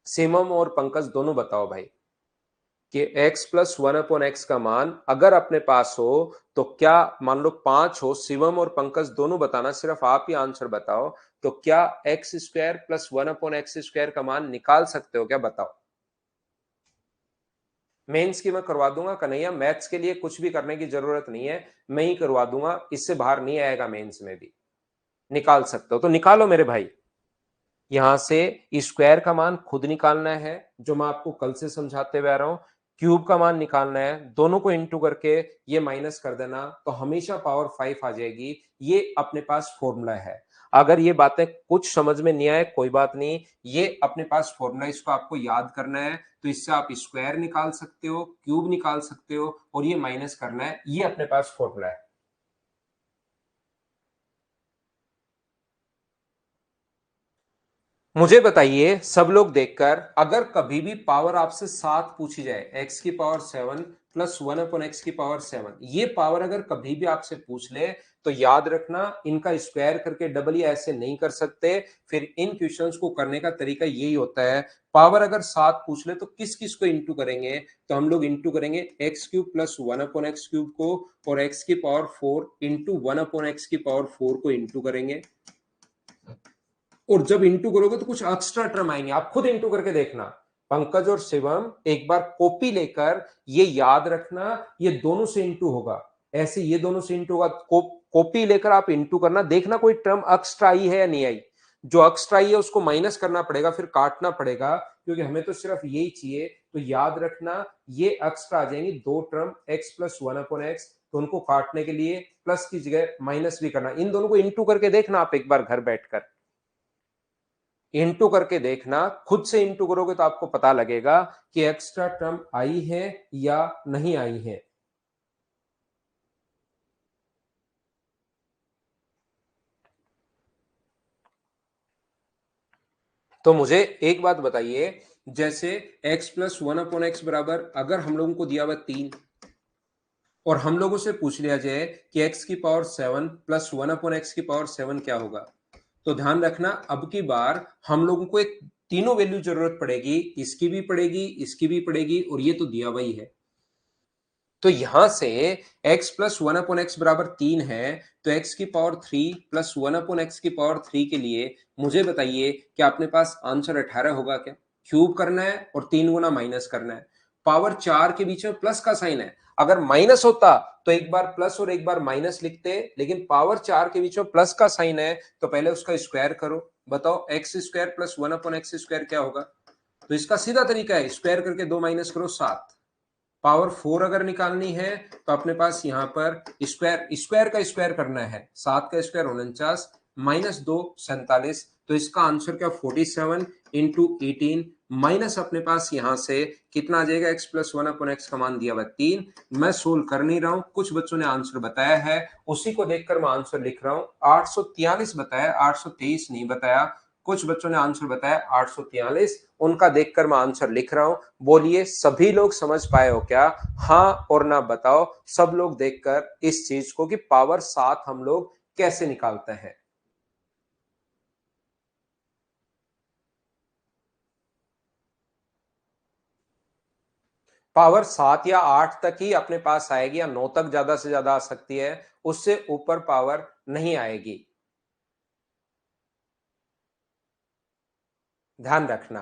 सिमम और पंकज दोनों बताओ भाई कि x प्लस 1 अपॉन एक्स का मान अगर अपने पास हो तो क्या, मान लो 5 हो, शिवम और पंकज दोनों बताना, सिर्फ आप ही आंसर बताओ। तो क्या x square plus 1 upon X square का मान निकाल सकते हो क्या? बताओ। मेंस की मैं करवा दूंगा कन्हैया, मैथ्स के लिए कुछ भी करने की जरूरत नहीं है, मैं ही करवा दूंगा, इससे बाहर नहीं आएगा मेंस में भी। निकाल सकते हो तो निकालो मेरे भाई। यहां से स्क्वायर का मान खुद निकालना है, जो मैं आपको कल से समझाते हुए आ रहा हूं। क्यूब का मान निकालना है, दोनों को इंटू करके ये माइनस कर देना, तो हमेशा पावर 5 आ जाएगी। ये अपने पास फॉर्मूला है। अगर ये बातें कुछ समझ में नहीं आए कोई बात नहीं, ये अपने पास फॉर्मूला, इसको आपको याद करना है। तो इससे आप स्क्वायर निकाल सकते हो, क्यूब निकाल सकते हो और ये माइनस करना है, ये अपने पास फॉर्मूला है। मुझे बताइए सब लोग देखकर, अगर कभी भी पावर आपसे 7 पूछी जाए, x की पावर 7 प्लस 1 अपॉन एक्स की पावर 7, ये पावर अगर कभी भी आपसे पूछ ले, तो याद रखना इनका स्क्वायर करके डबल या ऐसे नहीं कर सकते। फिर इन क्वेश्चंस को करने का तरीका यही होता है, पावर अगर 7 पूछ ले तो किस किस को इंटू करेंगे? तो हम लोग इंटू करेंगे x cube plus 1 upon X cube को और एक्स की पावर 4 इंटू 1 अपॉन एक्स की पावर 4 को इंटू करेंगे। और जब इंटू करोगे तो कुछ एक्स्ट्रा टर्म आएंगे, आप खुद इंटू करके देखना। पंकज और शिवम एक बार कॉपी लेकर ये याद रखना, ये दोनों से इंटू होगा, ऐसे ये दोनों से इंटू होगा। कॉपी लेकर आप इंटू करना, देखना कोई टर्म एक्स्ट्रा आई है या नहीं आई। जो एक्स्ट्रा आई है उसको माइनस करना पड़ेगा, फिर काटना पड़ेगा, क्योंकि हमें तो सिर्फ यही चाहिए। तो याद रखना ये एक्स्ट्रा आ जाएंगी दो term, x plus 1 upon x, तो उनको काटने के लिए प्लस की जगह माइनस भी करना। इन दोनों को इंटू करके देखना आप एक बार घर बैठकर, इंटू करके देखना, खुद से इंटू करोगे तो आपको पता लगेगा कि एक्स्ट्रा टर्म आई है या नहीं आई है। तो मुझे एक बात बताइए, जैसे x प्लस 1/x बराबर, अगर हम लोगों को दिया हुआ 3 और हम लोगों से पूछ लिया जाए कि x की पावर 7 प्लस 1/x की पावर 7 क्या होगा, तो ध्यान रखना अब की बार हम लोगों को एक तीनों वैल्यू जरूरत पड़ेगी, इसकी भी पड़ेगी, इसकी भी पड़ेगी, और ये तो दिया हुआ ही है। तो यहां से x प्लस 1/x बराबर 3 है, तो x की पावर 3 प्लस 1/x की पावर 3 के लिए मुझे बताइए कि अपने पास आंसर 18 होगा क्या? क्यूब करना है और 3 गुना माइनस करना है। पावर 4 के बीच में प्लस का साइन है, अगर माइनस होता तो एक बार प्लस और एक बार माइनस लिखते, लेकिन पावर 4 के बीच में प्लस का साइन है तो पहले उसका स्क्वायर करो। बताओ x square plus 1/x square क्या होगा? तो इसका सीधा तरीका है, स्क्वायर करके 2 माइनस करो 7। पावर 4 अगर निकालनी है तो अपने पास यहां पर स्क्वायर स्क्वायर का स्क्वायर करना है, 7 का स्क्वायर 49 माइनस 2 47। तो इसका आंसर क्या 47 इंटू 18 माइनस अपने पास यहां से कितना आ जाएगा, x प्लस 1/x का मान दिया हुआ 3। मैं सोल्व कर नहीं रहा हूं, कुछ बच्चों ने आंसर बताया है उसी को देखकर मैं आंसर लिख रहा हूं। 843 बताया, 823 नहीं बताया। कुछ बच्चों ने आंसर बताया 843, उनका देखकर मैं आंसर लिख रहा हूं। बोलिए सभी लोग समझ पाए हो क्या? हाँ और ना बताओ सब लोग देखकर इस चीज को कि पावर 7 हम लोग कैसे निकालते हैं। पावर 7 या 8 तक ही अपने पास आएगी, या 9 तक ज्यादा से ज्यादा आ सकती है, उससे ऊपर पावर नहीं आएगी, ध्यान रखना।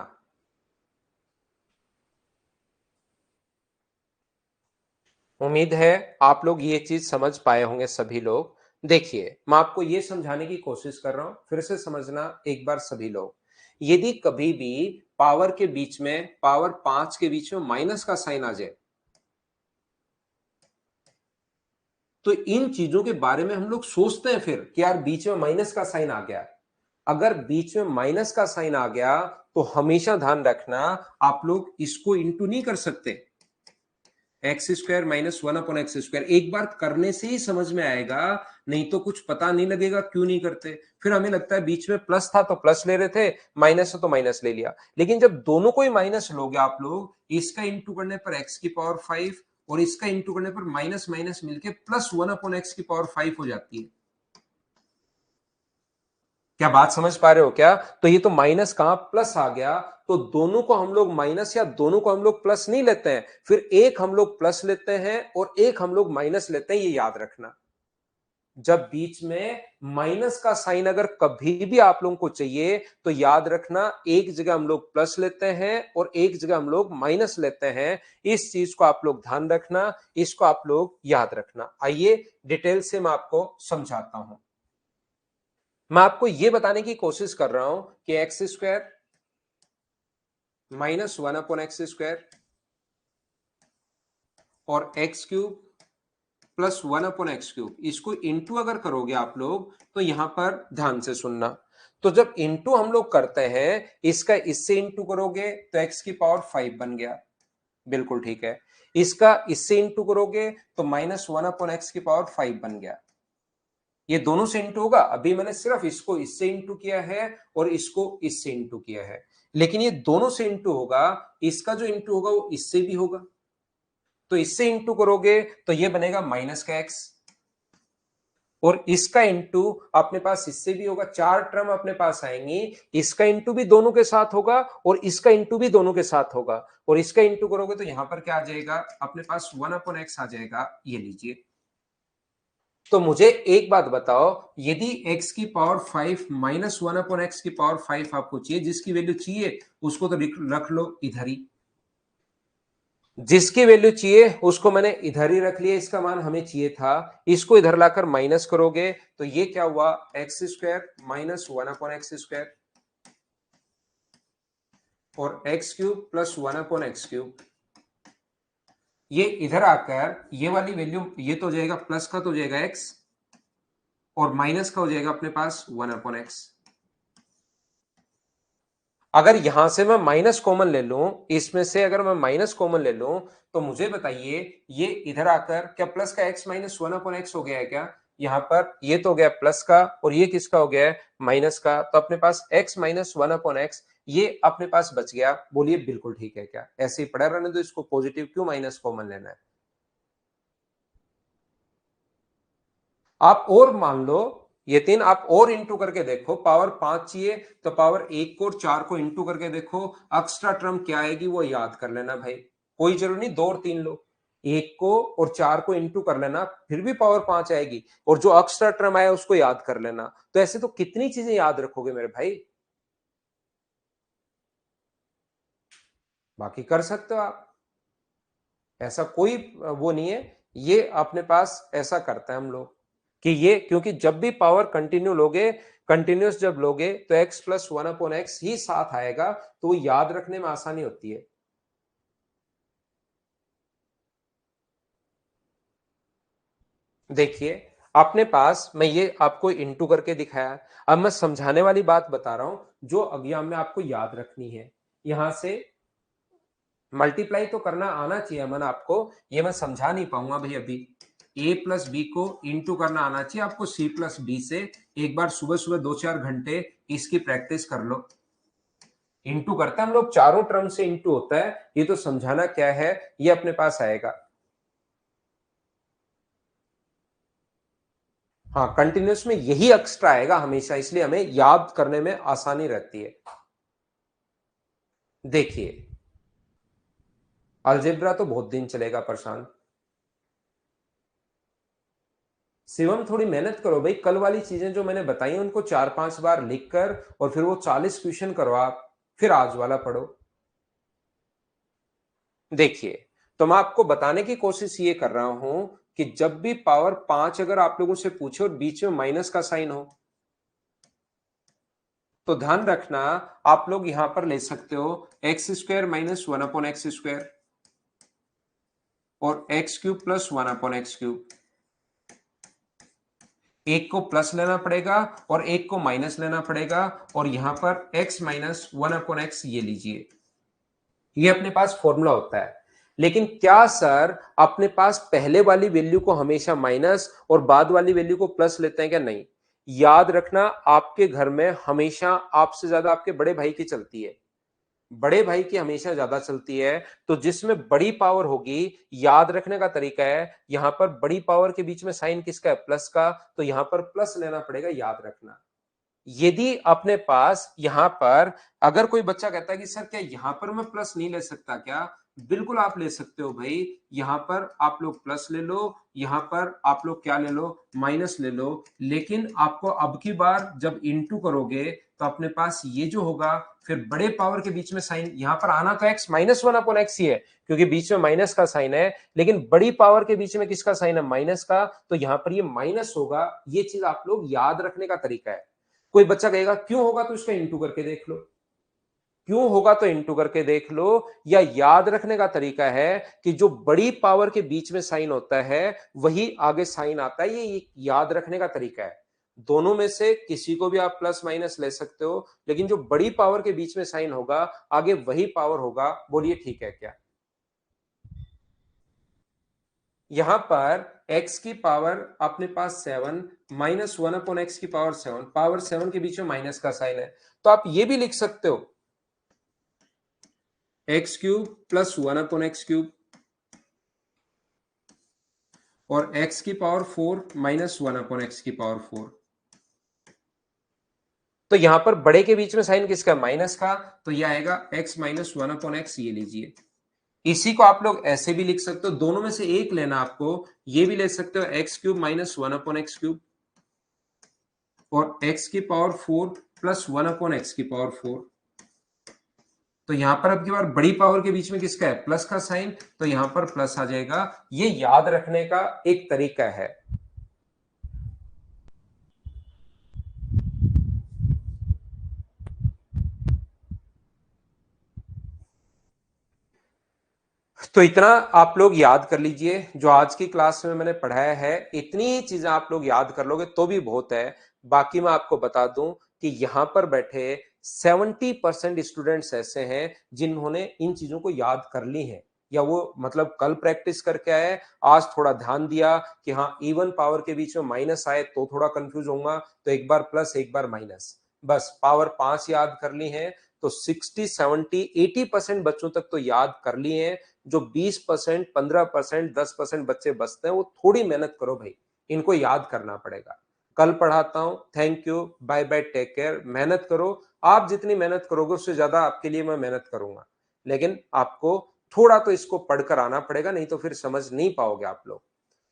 उम्मीद है आप लोग ये चीज समझ पाए होंगे सभी लोग। देखिए मैं आपको ये समझाने की कोशिश कर रहा हूं, फिर से समझना एक बार सभी लोग। यदि कभी भी पावर के बीच में, पावर 5 के बीच में माइनस का साइन आ जाए, तो इन चीजों के बारे में हम लोग सोचते हैं फिर कि यार बीच में माइनस का साइन आ गया। अगर बीच में माइनस का साइन आ गया तो हमेशा ध्यान रखना आप लोग इसको इंटू नहीं कर सकते। X square minus 1/x square एक बार करने से ही समझ में आएगा, नहीं तो कुछ पता नहीं लगेगा क्यों नहीं करते। फिर हमें लगता है बीच में प्लस था तो प्लस ले रहे थे, माइनस है तो माइनस ले लिया। लेकिन जब दोनों को ही माइनस लोगे आप लोग, इसका इंटू करने पर एक्स की पावर 5 और इसका इंटू करने पर माइनस माइनस मिलके प्लस 1/x की पावर 5 हो जाती है। क्या बात समझ पा रहे हो क्या? तो ये तो माइनस कहां प्लस आ गया। तो दोनों को हम लोग माइनस या दोनों को हम लोग प्लस नहीं लेते हैं, फिर एक हम लोग प्लस लेते हैं और एक हम लोग माइनस लेते हैं, ये याद रखना। जब बीच में माइनस का साइन अगर कभी भी आप लोगों को चाहिए तो याद रखना एक जगह हम लोग प्लस लेते हैं और एक जगह हम लोग माइनस लेते हैं। इस चीज को आप लोग ध्यान रखना, इसको आप लोग याद रखना। आइए डिटेल से मैं आपको समझाता हूं। मैं आपको यह बताने की कोशिश कर रहा हूं कि X square minus 1/x square और X cube plus 1/x cube, इसको इंटू अगर करोगे आप लोग तो यहां पर ध्यान से सुनना। तो जब इंटू हम लोग करते हैं, इसका इससे इंटू करोगे तो x की पावर 5 बन गया, बिल्कुल ठीक है। इसका इससे इंटू करोगे तो माइनस 1/x की पावर 5 बन गया। ये दोनों से इंटू होगा, अभी मैंने सिर्फ इसको इससे इंटू किया है और इसको इससे इंटू किया है, लेकिन ये दोनों से इंटू होगा। इसका जो इंटू होगा वो इससे भी होगा, तो इससे इंटू करोगे तो ये बनेगा माइनस का एक्स, और इसका इंटू अपने पास इससे भी होगा। चार टर्म अपने पास आएंगी, इसका इंटू भी दोनों के साथ होगा और इसका इंटू भी दोनों के साथ होगा, और इसका इंटू करोगे तो यहां पर क्या आ जाएगा अपने पास 1/x आ जाएगा, ये लीजिए। तो मुझे एक बात बताओ, यदि x की पावर 5 माइनस 1/x की पावर 5 आपको चाहिए, जिसकी वैल्यू चाहिए उसको तो रख लो इधर ही, जिसकी वैल्यू चाहिए उसको मैंने इधर ही रख लिया, इसका मान हमें चाहिए था। इसको इधर लाकर माइनस करोगे तो ये क्या हुआ, X square minus 1/x square और X cube plus 1/x cube. ये इधर आकर ये वाली वैल्यू, ये तो हो जाएगा प्लस का तो हो जाएगा एक्स और माइनस का हो जाएगा अपने पास 1/x। अगर यहां से मैं माइनस कॉमन ले लूं, इसमें से अगर मैं माइनस कॉमन ले लूं तो मुझे बताइए ये इधर आकर क्या प्लस का x माइनस 1/x हो गया है क्या? यहाँ पर ये तो हो गया प्लस का और ये किसका हो गया है माइनस का, तो अपने पास x minus one upon x ये अपने पास बच गया। बोलिए बिल्कुल ठीक है क्या? ऐसे ही पड़ा रहने दो इसको, पॉजिटिव क्यों माइनस कॉमन लेना है? आप और मान लो ये तीन आप और इंटू करके देखो, पावर 5 चाहिए तो पावर 1 को और 4 को इंटू करके देखो, एक्स्ट्रा टर्म क्या आएगी वो याद कर लेना भाई। कोई जरूरी नहीं 2 और 3 लो, 1 को और 4 को इंटू कर लेना, फिर भी पावर 5 आएगी, और जो एक्स्ट्रा टर्म आया उसको याद कर लेना। तो ऐसे तो कितनी चीजें याद रखोगे मेरे भाई, बाकी कर सकते हो आप, ऐसा कोई वो नहीं है। ये अपने पास ऐसा करता है हम लोग कि ये, क्योंकि जब भी पावर कंटिन्यू लोगे, कंटिन्यूस जब लोगे तो x plus one upon X ही साथ आएगा, तो वो याद रखने में आसानी होती है। देखिए अपने पास मैं ये आपको इंटू करके दिखाया, अब मैं समझाने वाली बात बता रहा हूं जो एग्जाम में आपको याद रखनी है। यहां से मल्टीप्लाई तो करना आना चाहिए अमन आपको, ये मैं समझा नहीं पाऊंगा भाई अभी। a प्लस बी को इंटू करना आना चाहिए आपको c प्लस डी से। एक बार सुबह सुबह 2-4 घंटे इसकी प्रैक्टिस कर लो। इंटू करते हैं हम लोग, चारों टर्म से इंटू होता है, ये तो समझाना क्या है ये अपने पास आएगा। हाँ कंटिन्यूस में यही एक्स्ट्रा आएगा हमेशा, इसलिए हमें याद करने में आसानी रहती है। देखिए अलजेब्रा तो बहुत दिन चलेगा प्रशांत। शिवम थोड़ी मेहनत करो भाई, कल वाली चीजें जो मैंने बताई उनको 4-5 बार लिख कर और फिर वो 40 क्वेश्चन करो आप, फिर आज वाला पढ़ो। देखिए तो मैं आपको बताने की कोशिश ये कर रहा हूं कि जब भी पावर 5 अगर आप लोगों से पूछे और बीच में माइनस का साइन हो, तो ध्यान रखना आप लोग यहां पर ले सकते हो X square minus one upon X square और X cube plus one upon X cube. एक को प्लस लेना पड़ेगा और एक को माइनस लेना पड़ेगा, और यहां पर x minus one upon x ये लीजिए, ये अपने पास फॉर्मूला होता है। लेकिन क्या सर अपने पास पहले वाली वैल्यू को हमेशा माइनस और बाद वाली वैल्यू को प्लस लेते हैं क्या? नहीं। याद रखना आपके घर में हमेशा आपसे ज्यादा आपके बड़े भाई की चलती है, बड़े भाई की हमेशा ज्यादा चलती है। तो जिसमें बड़ी पावर होगी, याद रखने का तरीका है यहां पर बड़ी पावर के बीच में साइन किसका है? प्लस का, तो यहां पर प्लस लेना पड़ेगा, याद रखना। यदि अपने पास यहां पर अगर कोई बच्चा कहता है कि सर क्या यहां पर मैं प्लस नहीं ले सकता क्या? बिल्कुल आप ले सकते हो भाई। यहां पर आप लोग प्लस ले लो, यहां पर आप लोग क्या ले लो? माइनस ले लो। लेकिन आपको अब की बार जब इंटू करोगे तो अपने पास ये जो होगा, फिर बड़े पावर के बीच में साइन यहां पर आना तो X minus one upon X ही है, क्योंकि बीच में माइनस का साइन है, लेकिन बड़ी पावर के बीच में किसका साइन है? माइनस का, तो यहां पर ये माइनस होगा। ये चीज आप लोग याद रखने का तरीका है। कोई बच्चा कहेगा क्यों होगा, तो इसका इंटू करके देख लो, क्यों होगा तो इंटू करके देख लो। या याद रखने का तरीका है कि जो बड़ी पावर के बीच में साइन होता है वही आगे साइन आता है, ये याद रखने का तरीका है। दोनों में से किसी को भी आप प्लस माइनस ले सकते हो, लेकिन जो बड़ी पावर के बीच में साइन होगा आगे वही पावर होगा। बोलिए ठीक है क्या? यहां पर x की पावर अपने पास 7 माइनस वन अपॉन एक्स की पावर 7, पावर 7 के बीच में माइनस का साइन है, तो आप ये भी लिख सकते हो x cube plus one upon X cube और x की power 4 minus one upon x की पावर 4। तो यहां पर बड़े के बीच में साइन किसका? माइनस का, तो यह आएगा x minus one upon x, ये लीजिए। इसी को आप लोग ऐसे भी लिख सकते हो, दोनों में से एक लेना आपको, ये भी ले सकते हो x cube minus one upon X cube और x की power 4 plus one upon x की पावर 4। तो यहां पर अब की बार बड़ी पावर के बीच में किसका है? प्लस का साइन, तो यहां पर प्लस आ जाएगा। ये याद रखने का एक तरीका है। तो इतना आप लोग याद कर लीजिए, जो आज की क्लास में मैंने पढ़ाया है इतनी चीजें आप लोग याद कर लोगे तो भी बहुत है। बाकी मैं आपको बता दूं कि यहां पर बैठे 70% स्टूडेंट्स ऐसे हैं जिन्होंने इन चीजों को याद कर ली है। या वो मतलब कल प्रैक्टिस करके आए, आज थोड़ा ध्यान दिया कि हाँ इवन पावर के बीच में माइनस आए तो थोड़ा कंफ्यूज होऊंगा, तो एक बार प्लस एक बार माइनस, बस पावर 5 याद कर ली है तो 60 70 80% बच्चों तक तो याद कर लिए हैं। जो 20% 15% 10% बच्चे बचते हैं वो थोड़ी मेहनत करो भाई, इनको याद करना पड़ेगा। कल पढ़ाता हूं, thank you, bye bye, take care. मेहनत करो, आप जितनी मेहनत करोगे उससे ज्यादा आपके लिए मैं मेहनत करूंगा, लेकिन आपको थोड़ा तो इसको पढ़कर आना पड़ेगा, नहीं तो फिर समझ नहीं पाओगे आप लोग।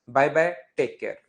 Bye bye, take care.